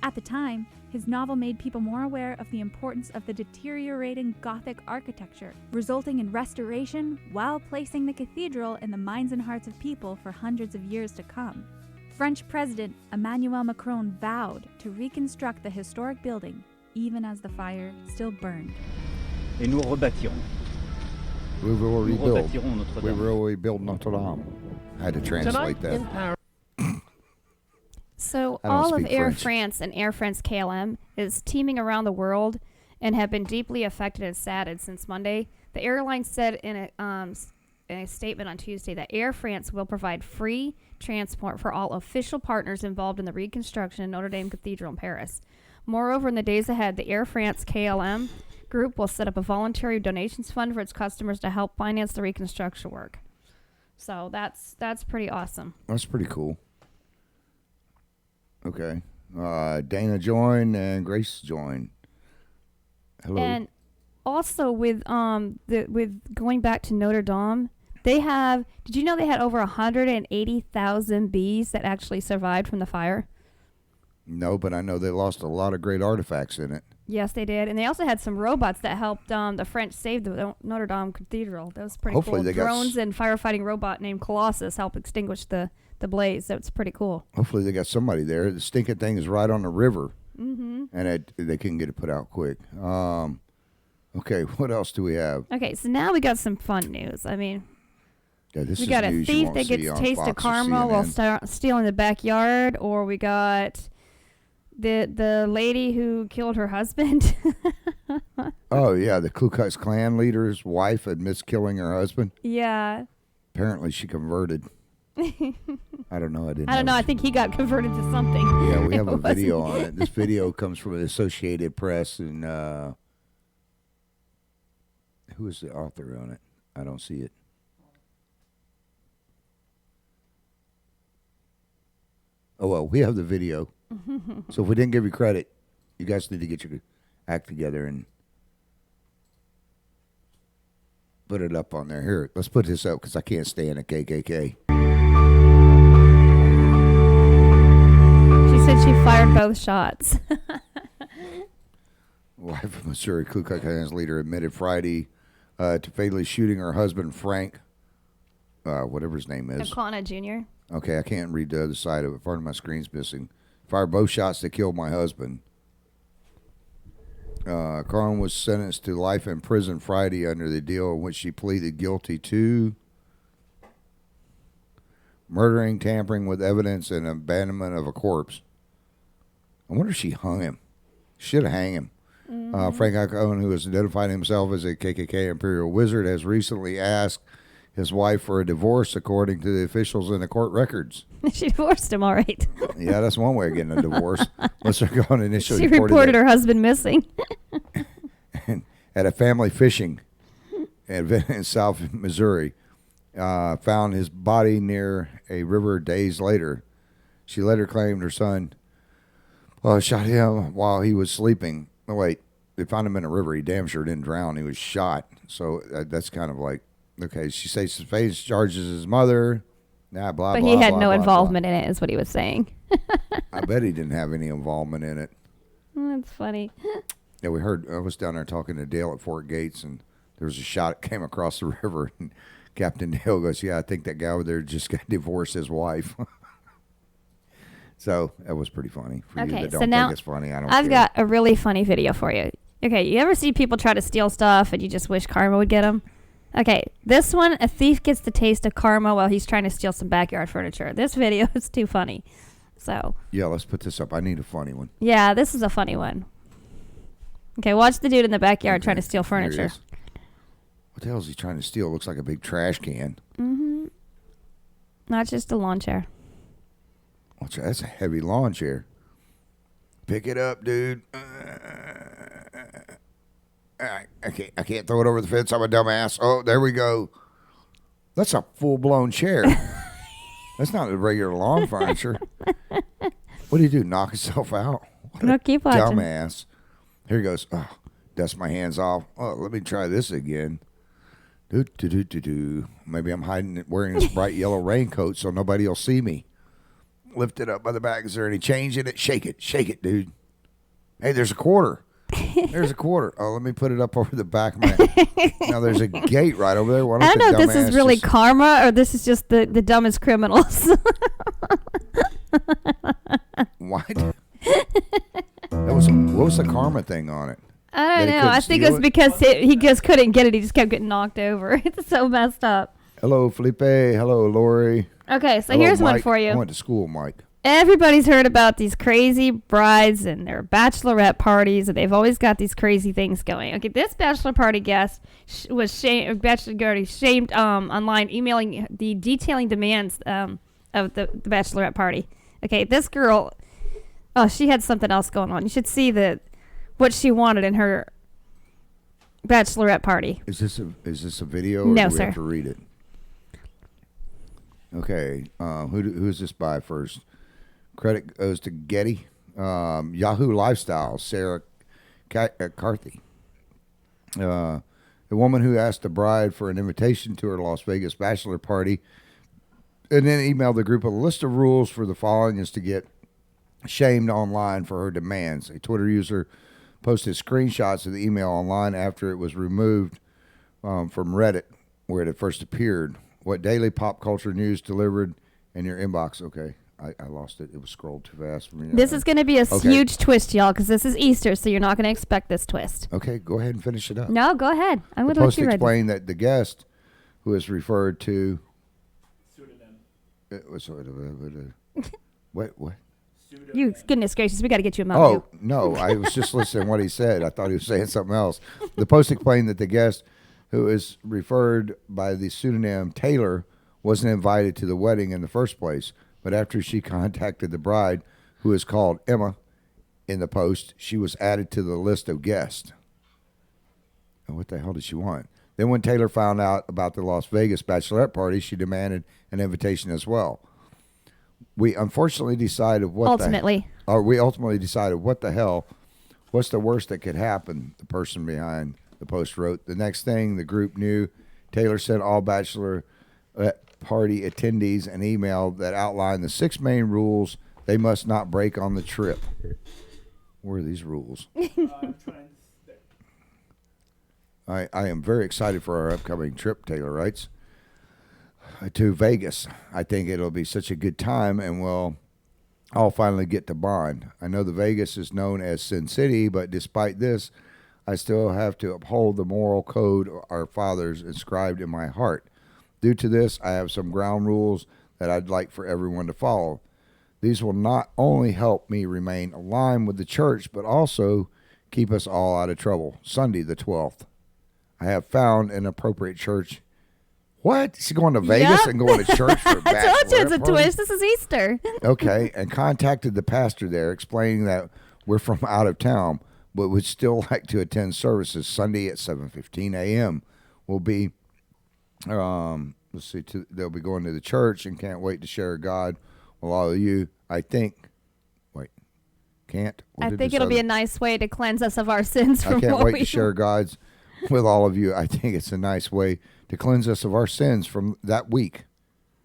At the time, his novel made people more aware of the importance of the deteriorating Gothic architecture, resulting in restoration while placing the cathedral in the minds and hearts of people for hundreds of years to come. French President Emmanuel Macron vowed to reconstruct the historic building, even as the fire still burned. Et nous rebâtirons. We will rebuild. We will rebuild Notre Dame. I had to translate that. So I don't all of speak Air French. France and Air France KLM is teaming around the world and have been deeply affected and saddened since Monday. The airline said in a statement on Tuesday that Air France will provide free transport for all official partners involved in the reconstruction of Notre Dame Cathedral in Paris. Moreover, in the days ahead, the Air France KLM group will set up a voluntary donations fund for its customers to help finance the reconstruction work. So that's pretty awesome. That's pretty cool. Okay. Dana joined and Grace joined. Hello. And also with with going back to Notre Dame, They have. Did you know they had over 180,000 bees that actually survived from the fire? No, but I know they lost a lot of great artifacts in it. Yes, they did, and they also had some robots that helped the French save the Notre Dame Cathedral. That was pretty Hopefully cool. they got Drones and firefighting robot named Colossus helped extinguish the blaze. That's pretty cool. Hopefully they got somebody there. The stinking thing is right on the river, Mm-hmm. and they couldn't get it put out quick. Okay, what else do we have? Okay, so now we got some fun news. I mean, Yeah, this we is got a news you thief won't that see gets on taste Fox of or karma while CNN. stealing the backyard, or we got the lady who killed her husband. Oh yeah, the Ku Klux Klan leader's wife admits killing her husband. Yeah. Apparently, she converted. I don't know. I didn't. I don't know. I think he got converted to something. Yeah, we have It a video wasn't- on it. This video comes from the Associated Press, and who is the author on it? I don't see it. Oh well, we have the video. So if we didn't give you credit, you guys need to get your act together and put it up on there. Here, let's put this up because I can't stand the KKK. She said she fired both shots. Wife of Missouri Ku Klux Klan's leader admitted Friday to fatally shooting her husband Frank, whatever his name is. Aquana Jr. Okay, I can't read the other side of it. Part of my screen's missing. Fired both shots that killed my husband. Carlin was sentenced to life in prison Friday under the deal in which she pleaded guilty to murdering, tampering with evidence, and abandonment of a corpse. I wonder if she hung him. Should have hung him. Frank Cohen, who has identified himself as a KKK Imperial Wizard, has recently asked his wife for a divorce, according to the officials in the court records. She divorced him, all right. Yeah, that's one way of getting a divorce. Unless they're going initially She reported her husband missing. at a family fishing event in South Missouri. Found his body near a river days later. She later claimed her son shot him while he was sleeping. Oh, wait, they found him in a river. He damn sure didn't drown. He was shot. So that's kind of like, okay, she says his face charges his mother. Nah, blah, But blah, he had blah, no blah, involvement in it, is what he was saying. I bet he didn't have any involvement in it. That's funny. Yeah, we heard, I was down there talking to Dale at Fort Gates, and there was a shot that came across the river, and Captain Dale goes, yeah, I think that guy over there just got divorced his wife. So that was pretty funny. For you that so don't now think it's funny, I don't I've care. got a really funny video for you. Okay, you ever see people try to steal stuff and you just wish karma would get them? Okay, this one, a thief gets the taste of karma while he's trying to steal some backyard furniture. This video is too funny. So, Yeah, let's put this up. I need a funny one. yeah, this is a funny one. Okay, watch the dude in the backyard Okay, trying to steal here he furniture. is. What the hell is he trying to steal? Looks like a big trash can. Mm-hmm. Not just a lawn chair. That's a heavy lawn chair. Pick it up, dude. I can't throw it over the fence. I'm a dumbass. Oh, there we go. That's a full-blown chair. That's not a regular lawn furniture. What do you do? Knock yourself out? What No, keep watching. dumbass. Here he goes. Oh, dust my hands off. Oh, let me try this again. Do. Maybe I'm hiding it, wearing this bright yellow raincoat so nobody will see me. Lift it up by the back. Is there any change in it? Shake it, dude. Hey, there's a quarter. There's a quarter. Oh, let me put it up over the back of my. Now there's a gate right over there. Why I don't know the if this is dumbass really just- karma or this is just the dumbest criminals. What? What was the karma thing on it? I That don't he know. couldn't I think steal it's it? because he just couldn't get it. He just kept getting knocked over. It's so messed up. Hello, Felipe. Hello, Lori. Okay, so Hello, here's one Mike. for you. I went to school, Mike. Everybody's heard about these crazy brides and their bachelorette parties, and they've always got these crazy things going. Okay, this bachelor party guest was shamed online, emailing the detailing demands of the bachelorette party. Okay, this girl, she had something else going on. You should see what she wanted in her bachelorette party. Is this a video? Or No, do we sir. have to read it? Okay. Who's this by first? Credit goes to Getty. Yahoo Lifestyle, Sarah Carthy. The woman who asked the bride for an invitation to her Las Vegas bachelor party and then emailed the group a list of rules for the following is to get shamed online for her demands. A Twitter user posted screenshots of the email online after it was removed from Reddit, where it had first appeared. What daily pop culture news delivered in your inbox? Okay, I lost it. It was scrolled too fast for me. This is going to be a huge twist, y'all, because this is Easter, so you're not going to expect this twist. Okay, go ahead and finish it up. No, go ahead. I'm going The to let post you read. explained that the guest, who is referred to, it was what? You, goodness gracious, we got to get you a Oh Mountain Dew. no, I was just listening to what he said. I thought he was saying something else. The post explained that the guest, who is referred by the pseudonym Taylor, wasn't invited to the wedding in the first place. But after she contacted the bride, who is called Emma, in the post, she was added to the list of guests. And what the hell did she want? Then when Taylor found out about the Las Vegas Bachelorette Party, she demanded an invitation as well. We unfortunately decided what we ultimately decided what the hell, what's the worst that could happen, the person behind the post wrote. The next thing the group knew, Taylor sent all Bachelorette Party attendees an email that outlined the 6 main rules they must not break on the trip. Where are these rules? I am very excited for our upcoming trip, Taylor writes, to Vegas. I think it'll be such a good time, and we'll all finally get to bond. I know the Vegas is known as Sin City, but despite this, I still have to uphold the moral code our fathers inscribed in my heart. Due to this, I have some ground rules that I'd like for everyone to follow. These will not only help me remain aligned with the church, but also keep us all out of trouble. Sunday the 12th. I have found an appropriate church. What? She's going to Vegas and going to church for a bachelorette I told you it's a party? twist. This is Easter. Okay, and contacted the pastor there, explaining that we're from out of town, but would still like to attend services Sunday at 7:15 a.m. We'll be, they'll be going to the church and can't wait to share God with all of you. I think, I think it'll be a nice way to cleanse us of our sins from I can't what wait we to share God's with all of you. I think it's a nice way to cleanse us of our sins from that week.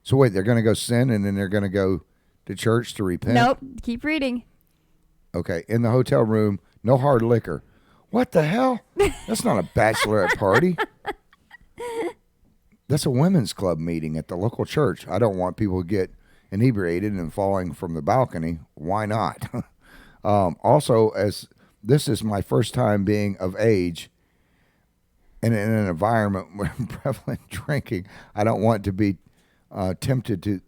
So wait, they're going to go sin and then they're going to go to church to repent? Nope. Keep reading. Okay. In the hotel room, no hard liquor. What the hell? That's not a bachelorette party. That's a women's club meeting at the local church. I don't want people to get inebriated and falling from the balcony. Why not? Also, as this is my first time being of age and in an environment where prevalent drinking, I don't want to be tempted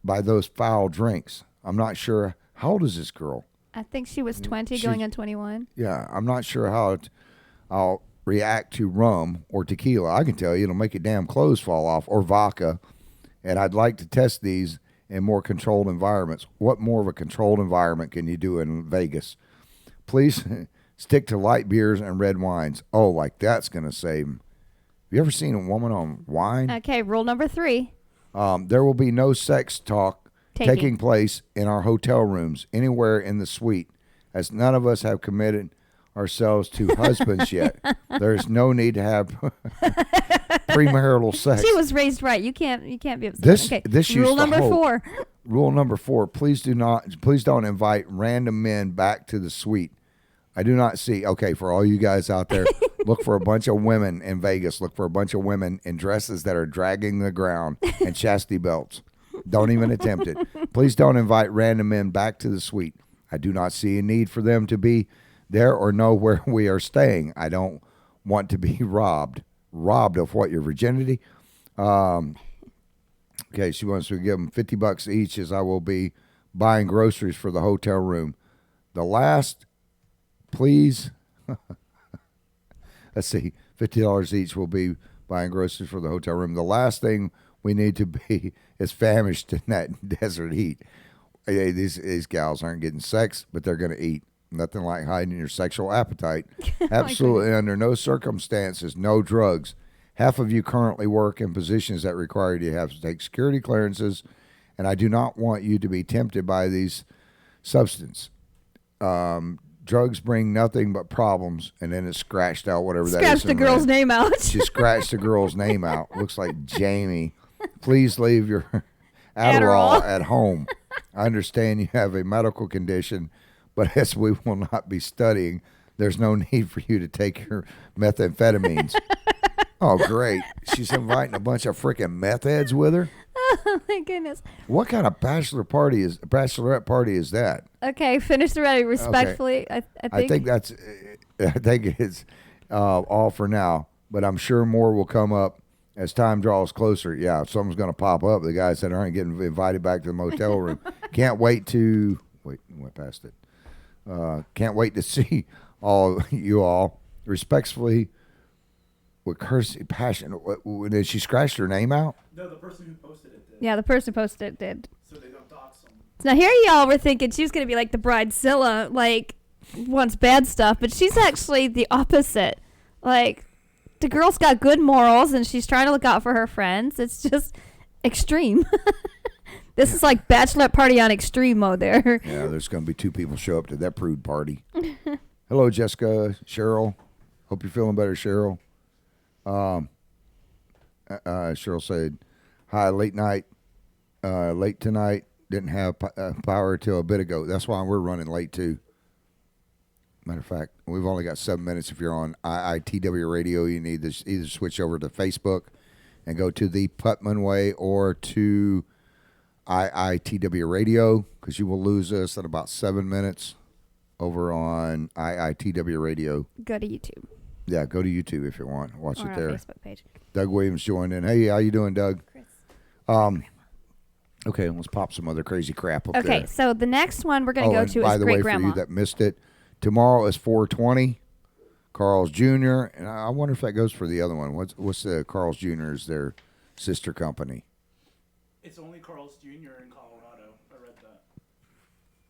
by those foul drinks. I'm not sure. How old is this girl? I think she was 20 going on 21. Yeah, I'm not sure how I'll react to rum or tequila. I can tell you it'll make your damn clothes fall off, or vodka. And I'd like to test these in more controlled environments. What more of a controlled environment can you do in Vegas? Please stick to light beers and red wines. Oh, like that's going to save them. Have you ever seen a woman on wine? Okay, rule number 3. There will be no sex talk taking place in our hotel rooms anywhere in the suite, as none of us have committed ourselves to husbands yet. There's no need to have premarital sex. She was raised right. You can't be upset. This rule number 4. Rule number 4: please don't invite random men back to the suite. I do not see. Okay, for all you guys out there, look for a bunch of women in Vegas. Look for a bunch of women in dresses that are dragging the ground and chastity belts. Don't even attempt it. Please don't invite random men back to the suite. I do not see a need for them to be there or know where we are staying. I don't want to be robbed. Robbed of what? Your virginity? Okay, she wants to give them $50 each, as I will be buying groceries for the hotel room. The last, please, let's see, $50 each will be buying groceries for the hotel room. The last thing we need to be is famished in that desert heat. Hey, these gals aren't getting sex, but they're going to eat. Nothing like hiding your sexual appetite. Absolutely under no circumstances, no drugs. Half of you currently work in positions that require you to have to take security clearances, and I do not want you to be tempted by these substances. drugs bring nothing but problems, and then it scratched out whatever that is. Scratched the in girl's red. name out. She scratched the girl's name out. Looks like Jamie. Please leave your Adderall at home. I understand you have a medical condition, but as we will not be studying, there's no need for you to take your methamphetamines. Oh, great. She's inviting a bunch of freaking meth heads with her? Oh, my goodness. What kind of bachelorette party is that? Okay, finish the ready respectfully. Okay. I think it's all for now, but I'm sure more will come up as time draws closer. Yeah, if something's going to pop up, the guy said, all right, getting invited back to the motel room. Can't wait to, went past it. Can't wait to see you all. Respectfully, with courtesy, passion. Did she scratch her name out? No, the person who posted it did. Yeah, the person who posted it did. So they don't dox them. Now here y'all were thinking she was going to be like the bridezilla, like wants bad stuff, but she's actually the opposite. Like the girl's got good morals and she's trying to look out for her friends. It's just extreme. This is like Bachelorette Party on extreme mode there. Yeah, there's going to be 2 people show up to that prude party. Hello, Jessica, Cheryl. Hope you're feeling better, Cheryl. Cheryl said, hi, late tonight, didn't have power till a bit ago. That's why we're running late too. Matter of fact, we've only got 7 minutes. If you're on IITW radio, you need to either switch over to Facebook and go to the Putman Way or to IITW radio, because you will lose us in about 7 minutes over on IITW radio. Go to YouTube. Yeah, go to YouTube if you want. Watch or it there. Our Facebook page. Doug Williams joined in. Hey, how you doing, Doug? Chris. Okay, let's pop some other crazy crap up there. Okay, so the next one we're going to go to by is the way, Great Grandma. for you that missed it, tomorrow is 420, Carl's Jr., and I wonder if that goes for the other one. What's the Carl's Jr. is their sister company? It's only Carl's Jr. in Colorado. I read that.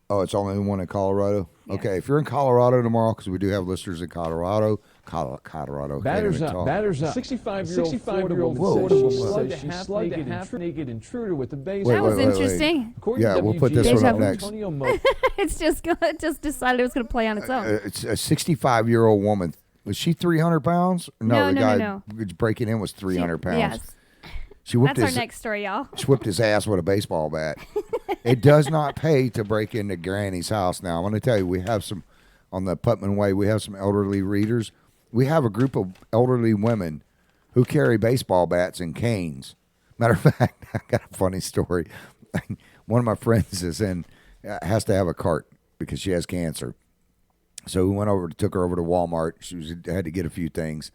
Oh, it's only one in Colorado? Yeah. Okay, if you're in Colorado tomorrow, because we do have listeners in Colorado. Batters up. 65-year-old Florida woman says she slugged a half-naked intruder with a baseball. That was interesting. Yeah, we'll put this one up next. It's just decided it was going to play on its own. It's a 65-year-old woman. Was she 300 pounds? No, the guy breaking in was 300 pounds. Yes. That's our next story, y'all. She whipped his ass with a baseball bat. It does not pay to break into Granny's house now. I want to tell you, we have some, on the Putman Way, we have some elderly readers. We have a group of elderly women who carry baseball bats and canes. Matter of fact, I got a funny story. One of my friends has to have a cart because she has cancer. So we took her over to Walmart. She had to get a few things.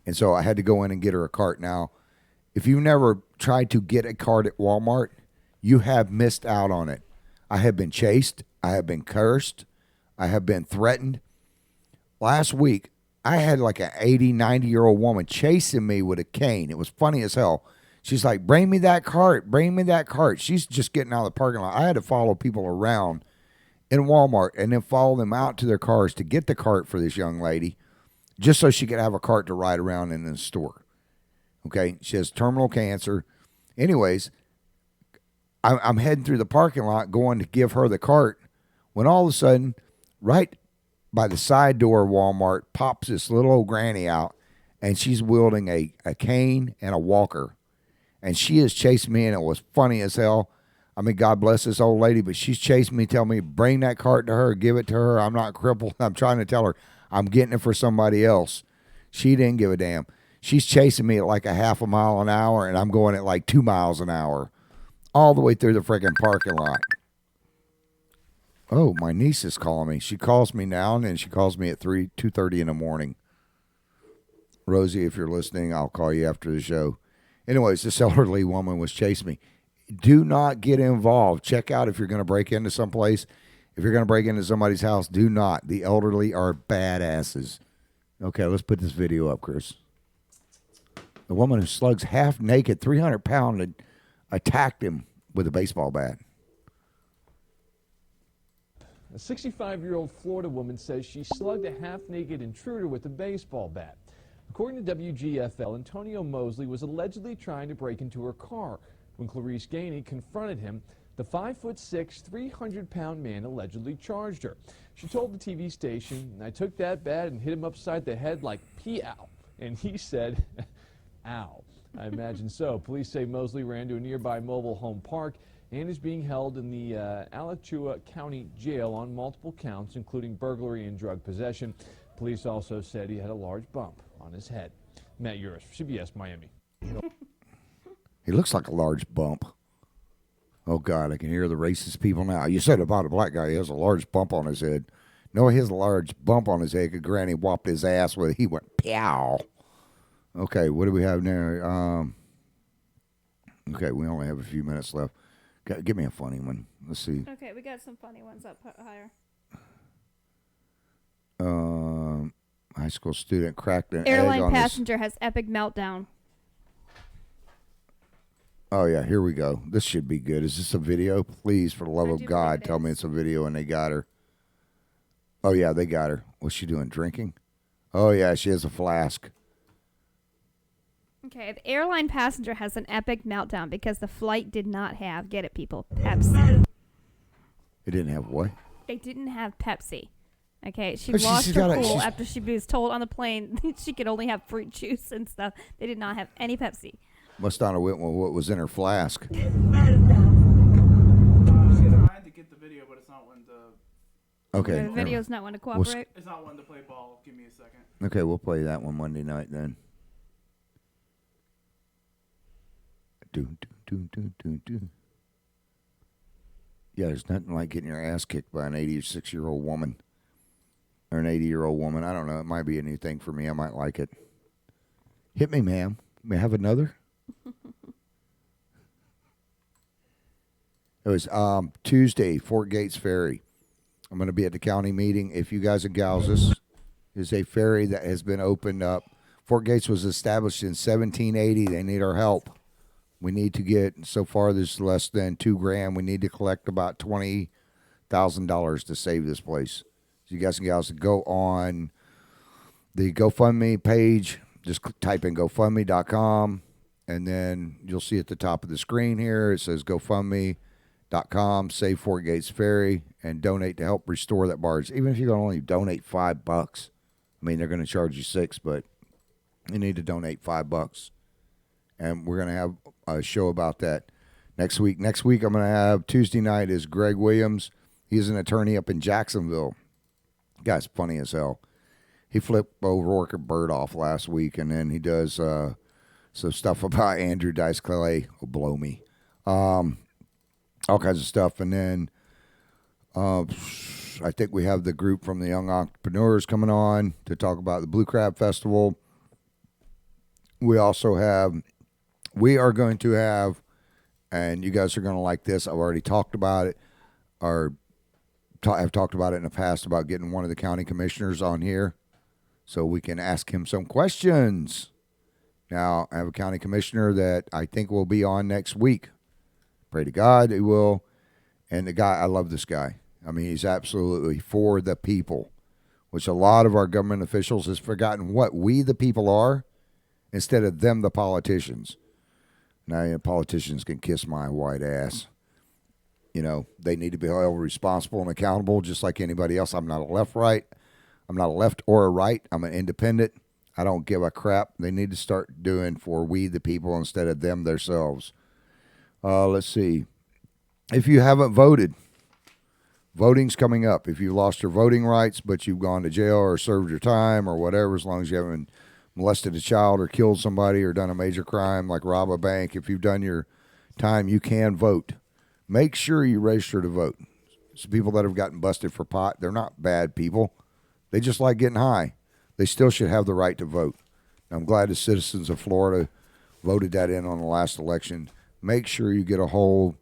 And so I had to go in and get her a cart. Now, if you've never tried to get a cart at Walmart, you have missed out on it. I have been chased. I have been cursed. I have been threatened. Last week, I had like an 80, 90-year-old woman chasing me with a cane. It was funny as hell. She's like, bring me that cart. Bring me that cart. She's just getting out of the parking lot. I had to follow people around in Walmart and then follow them out to their cars to get the cart for this young lady just so she could have a cart to ride around in the store. Okay? She has terminal cancer. Anyways, I'm heading through the parking lot going to give her the cart when all of a sudden, right by the side door of Walmart, pops this little old granny out, and she's wielding a cane and a walker. And she is chasing me, and it was funny as hell. I mean, God bless this old lady, but she's chasing me, telling me, bring that cart to her, give it to her. I'm not crippled. I'm trying to tell her I'm getting it for somebody else. She didn't give a damn. She's chasing me at like a half a mile an hour, and I'm going at like 2 miles an hour all the way through the freaking parking lot. Oh, my niece is calling me. She calls me now, and then she calls me at 2:30 in the morning. Rosie, if you're listening, I'll call you after the show. Anyways, this elderly woman was chasing me. Do not get involved. Check out if you're going to break into someplace. If you're going to break into somebody's house, do not. The elderly are badasses. Okay, let's put this video up, Chris. The woman who slugs half naked, 300-pound, attacked him with a baseball bat. A 65-year-old Florida woman says she slugged a half-naked intruder with a baseball bat. According to WGFL, Antonio Mosley was allegedly trying to break into her car. When Clarice Gainey confronted him, The 5'6", 300-pound man allegedly charged her. She told the TV station, "I took that bat and hit him upside the head like P-ow." And he said, "Ow." I imagine so. Police say Mosley ran to a nearby mobile home park and is being held in the Alachua County Jail on multiple counts, including burglary and drug possession. Police also said he had a large bump on his head. Matt Uris, CBS Miami. He looks like a large bump. Oh, God, I can hear the racist people now. You said about a black guy, he has a large bump on his head. No, he has a large bump on his head because Granny whopped his ass with it. He went, pow. Okay, what do we have now? Okay, we only have a few minutes left. Give me a funny one. Let's see. Okay, we got some funny ones up higher. High school student cracked an egg Airline on passenger has epic meltdown. Oh, yeah, here we go. This should be good. Is this a video? Please, for the love of God, tell me it's a video and they got her. Oh, yeah, they got her. What's she doing, drinking? Oh, yeah, she has a flask. Okay, the airline passenger has an epic meltdown because the flight did not have, get it, people, Pepsi. It didn't have what? They didn't have Pepsi. Okay, she But lost she's her got a- cool she's- after she was told on the plane she could only have fruit juice and stuff. They did not have any Pepsi. Must not have went with what was in her flask. She's trying to get the video, but it's not one to. Okay. The video's not one to cooperate. It's not one to play ball. Give me a second. Okay, we'll play that one Monday night then. Yeah, there's nothing like getting your ass kicked by an 86-year-old woman or an 80-year-old woman. I don't know. It might be a new thing for me. I might like it. Hit me, ma'am. May I have another? It was Tuesday, Fort Gates Ferry. I'm going to be at the county meeting. If you guys and gals, this is a ferry that has been opened up. Fort Gates was established in 1780. They need our help. We need to get, so far there's less than $2,000. We need to collect about $20,000 to save this place. So you guys and gals go on the GoFundMe page. Just type in GoFundMe.com, and then you'll see at the top of the screen here, it says GoFundMe.com, save Fort Gates Ferry, and donate to help restore that barge. Even if you can only donate $5, I mean, they're going to charge you $6, but you need to donate $5. And we're going to have a show about that next week. Next week, I'm going to have Tuesday night is Greg Williams. He's an attorney up in Jacksonville. Guy's funny as hell. He flipped O'Rourke and Bird off last week, and then he does some stuff about Andrew Dice Clay. Will blow me. All kinds of stuff. And then I think we have the group from the Young Entrepreneurs coming on to talk about the Blue Crab Festival. We are going to have, and you guys are going to like this, I've already talked about it, or I've talked about it in the past about getting one of the county commissioners on here so we can ask him some questions. Now, I have a county commissioner that I think will be on next week. Pray to God he will. And the guy, I love this guy. I mean, he's absolutely for the people, which a lot of our government officials has forgotten what we the people are instead of them the politicians. Now, you know, politicians can kiss my white ass. You know, they need to be held responsible and accountable just like anybody else. I'm not a left-right. I'm not a left or a right. I'm an independent. I don't give a crap. They need to start doing for we the people instead of them themselves. Let's see. If you haven't voted, voting's coming up. If you lost your voting rights, but you've gone to jail or served your time or whatever, as long as you haven't molested a child or killed somebody or done a major crime like rob a bank, if you've done your time, you can vote. Make sure you register to vote. So people that have gotten busted for pot, they're not bad people. They just like getting high. They still should have the right to vote. I'm glad the citizens of Florida voted that in on the last election. Make sure you get a hold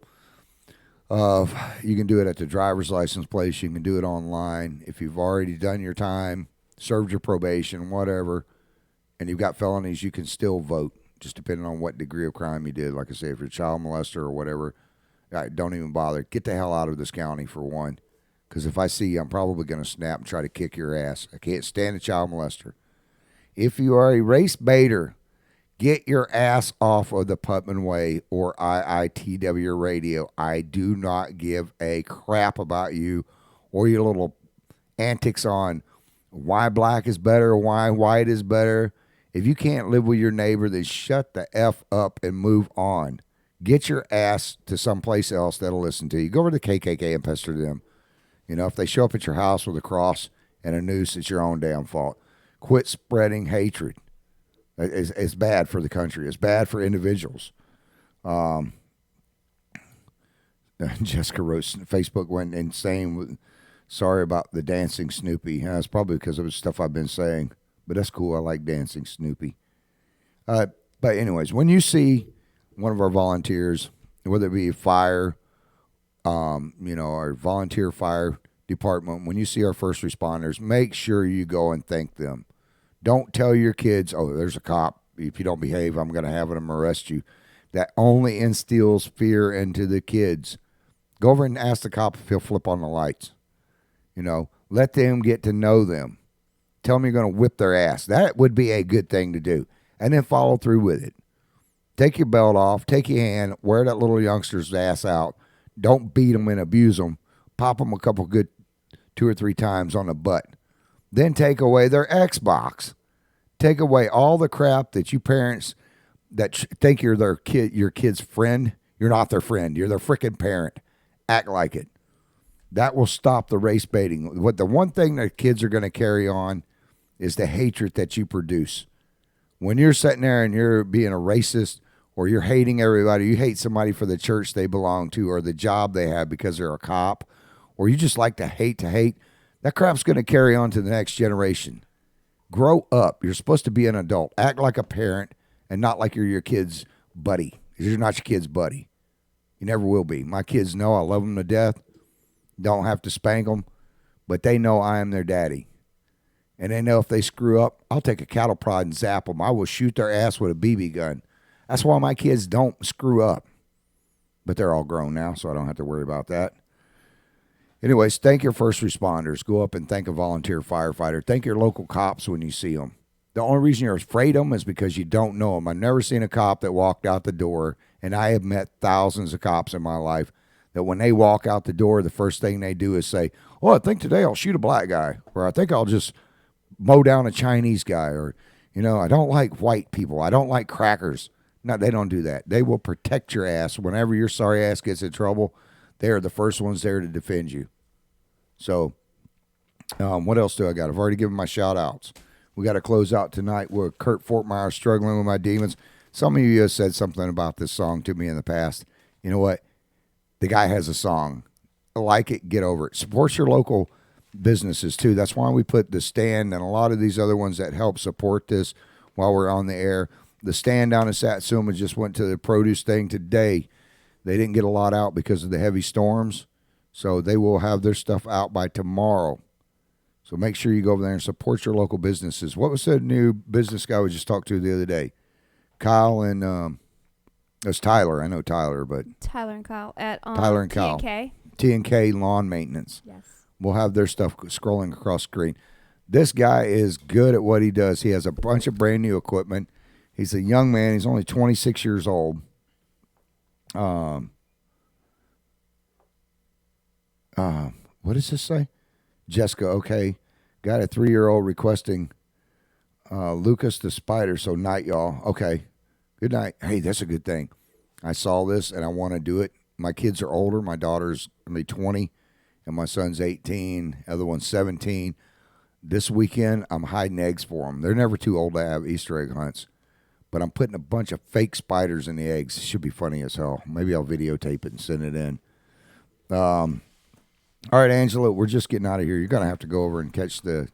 of, you can do it at the driver's license place. You can do it online. If you've already done your time, served your probation, whatever, and you've got felonies, you can still vote, just depending on what degree of crime you did. Like I say, if you're a child molester or whatever, don't even bother. Get the hell out of this county for one. Because if I see you, I'm probably going to snap and try to kick your ass. I can't stand a child molester. If you are a race baiter, Get your ass off of the Putman Way or IITW radio. I do not give a crap about you or your little antics on why black is better, why white is better. If you can't live with your neighbor, then shut the F up and move on. Get your ass to someplace else that'll listen to you. Go over to KKK and pester them. You know, if they show up at your house with a cross and a noose, it's your own damn fault. Quit spreading hatred. It's bad for the country. It's bad for individuals. Jessica wrote, Facebook went insane. Sorry about the dancing Snoopy. It's probably because of the stuff I've been saying. But that's cool. I like dancing Snoopy. But anyways, when you see one of our volunteers, whether it be fire, our volunteer fire department, when you see our first responders, make sure you go and thank them. Don't tell your kids, oh, there's a cop. If you don't behave, I'm going to have them arrest you. That only instills fear into the kids. Go over and ask the cop if he'll flip on the lights. Let them get to know them. Tell them you're going to whip their ass. That would be a good thing to do. And then follow through with it. Take your belt off. Take your hand. Wear that little youngster's ass out. Don't beat them and abuse them. Pop them a couple good 2 or 3 times on the butt. Then take away their Xbox. Take away all the crap that you parents that think you're your kid's friend. You're not their friend. You're their freaking parent. Act like it. That will stop the race baiting. The one thing that kids are going to carry on is the hatred that you produce. When you're sitting there and you're being a racist or you're hating everybody, you hate somebody for the church they belong to or the job they have because they're a cop, or you just like to hate, that crap's going to carry on to the next generation. Grow up. You're supposed to be an adult. Act like a parent and not like you're your kid's buddy. You're not your kid's buddy. You never will be. My kids know I love them to death. Don't have to spank them, but they know I am their daddy. And they know if they screw up, I'll take a cattle prod and zap them. I will shoot their ass with a BB gun. That's why my kids don't screw up. But they're all grown now, so I don't have to worry about that. Anyways, thank your first responders. Go up and thank a volunteer firefighter. Thank your local cops when you see them. The only reason you're afraid of them is because you don't know them. I've never seen a cop that walked out the door, and I have met thousands of cops in my life, that when they walk out the door, the first thing they do is say, oh, I think today I'll shoot a black guy, or I think I'll just mow down a Chinese guy, or, I don't like white people. I don't like crackers. No, they don't do that. They will protect your ass. Whenever your sorry ass gets in trouble, they are the first ones there to defend you. So, what else do I got? I've already given my shout-outs. We got to close out tonight with Kurt Fortmeyer, Struggling with My Demons. Some of you have said something about this song to me in the past. You know what? The guy has a song. Like it, get over it. Support your local businesses, too. That's why we put The Stand and a lot of these other ones that help support this while we're on the air. The Stand down in Satsuma just went to the produce thing today. They didn't get a lot out because of the heavy storms, so they will have their stuff out by tomorrow. So make sure you go over there and support your local businesses. What was the new business guy we just talked to the other day? Kyle and it's Tyler. I know Tyler, but Tyler and Kyle at Tyler and Kyle. T&K Lawn Maintenance. Yes. We'll have their stuff scrolling across screen. This guy is good at what he does. He has a bunch of brand new equipment. He's a young man. He's only 26 years old. What does this say? Jessica, okay. Got a 3-year-old requesting Lucas the Spider, so night, y'all. Okay. Good night. Hey, that's a good thing. I saw this, and I want to do it. My kids are older. My daughter's going to be 20, and my son's 18. The other one's 17. This weekend, I'm hiding eggs for them. They're never too old to have Easter egg hunts, but I'm putting a bunch of fake spiders in the eggs. It should be funny as hell. Maybe I'll videotape it and send it in. All right, Angela, we're just getting out of here. You're going to have to go over and catch the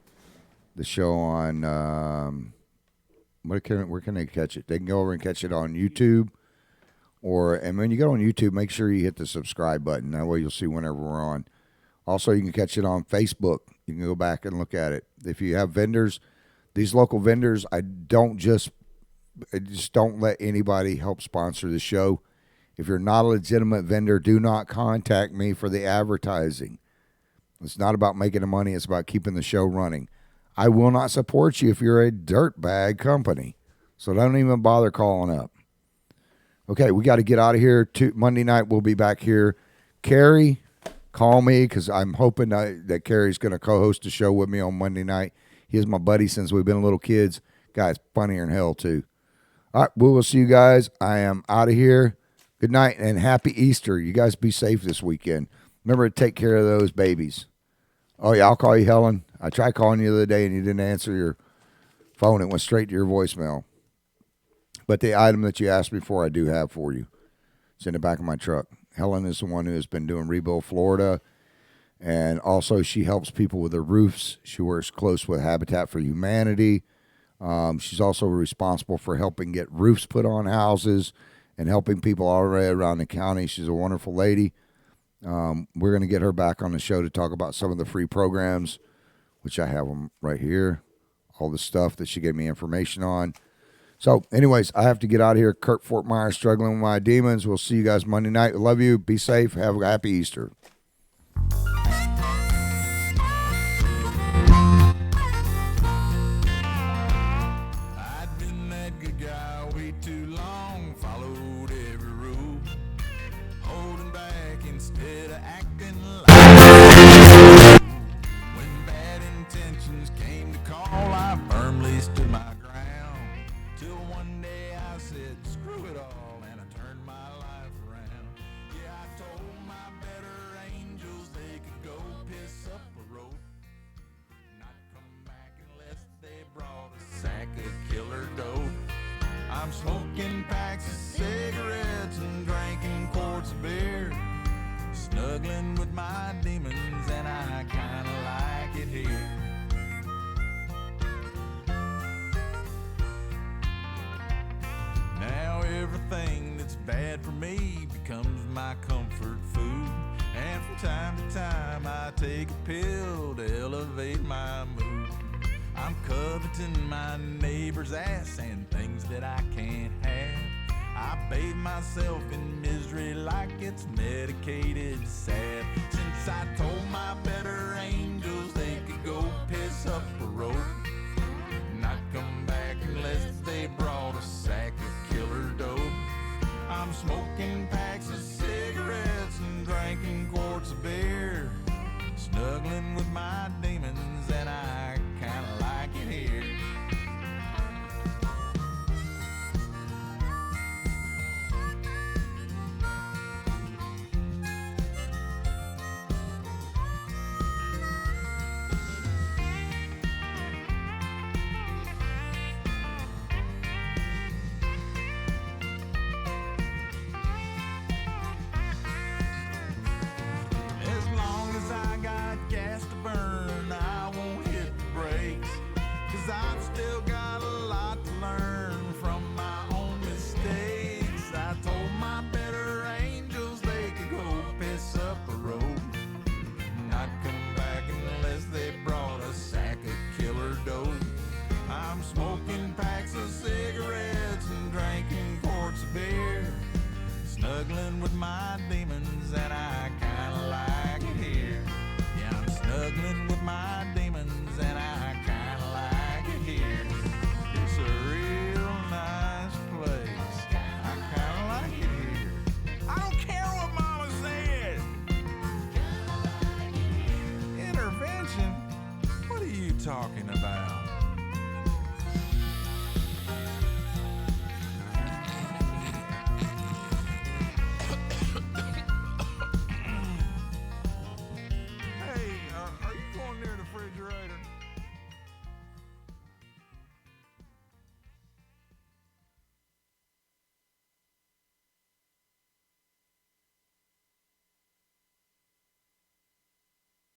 show on where can they catch it? They can go over and catch it on YouTube. And when you go on YouTube, make sure you hit the subscribe button. That way you'll see whenever we're on. Also, you can catch it on Facebook. You can go back and look at it. If you have vendors, these local vendors, I just don't let anybody help sponsor the show. If you're not a legitimate vendor, do not contact me for the advertising. It's not about making the money. It's about keeping the show running. I will not support you if you're a dirtbag company. So don't even bother calling up. Okay, we got to get out of here. Monday night, we'll be back here. Carrie, call me because I'm hoping that Carrie's going to co-host the show with me on Monday night. He is my buddy since we've been little kids. Guy's funnier than hell, too. All right, we will see you guys. I am out of here. Good night and happy Easter. You guys be safe this weekend. Remember to take care of those babies. Oh, yeah, I'll call you, Helen. I tried calling you the other day and you didn't answer your phone. It went straight to your voicemail. But the item that you asked me for, I do have for you. It's in the back of my truck. Helen is the one who has been doing Rebuild Florida. And also she helps people with their roofs. She works close with Habitat for Humanity. She's also responsible for helping get roofs put on houses and helping people all the way around the county. She's a wonderful lady. We're going to get her back on the show to talk about some of the free programs, which I have them right here, all the stuff that she gave me information on. So, anyways, I have to get out of here. Kurt Fort Myers, struggling with my demons. We'll see you guys Monday night. Love you. Be safe. Have a happy Easter. I'm smoking packs of cigarettes and drinking quarts of beer, snuggling with my demons, and I kinda like it here. Now everything that's bad for me becomes my comfort food, and from time to time I take a pill to elevate my mood. I'm coveting my neighbor's ass and things that I can't have. I bathe myself in misery like it's medicated salve. Since I told my better angels they could go piss up a road, not come back unless they brought a sack of killer dope. I'm smoking packs of cigarettes and drinking quarts of beer, snuggling with my demons, and I kinda like it here. As long as I got gas to burn, I won't hit the brakes, 'cause I've still got a lot to learn from my own mistakes. I told my better angels they could go piss up a road, not come back unless they brought a sack of killer dope. I'm smoking packs of cigarettes and drinking quarts of beer, snuggling with my demons, and I kinda like it here. Yeah, I'm snuggling with my demons, and I kinda like it here. It's a real nice place. I kinda like it here. I don't care what Mama said. Intervention? What are you talking about? Hey, are you going near the refrigerator?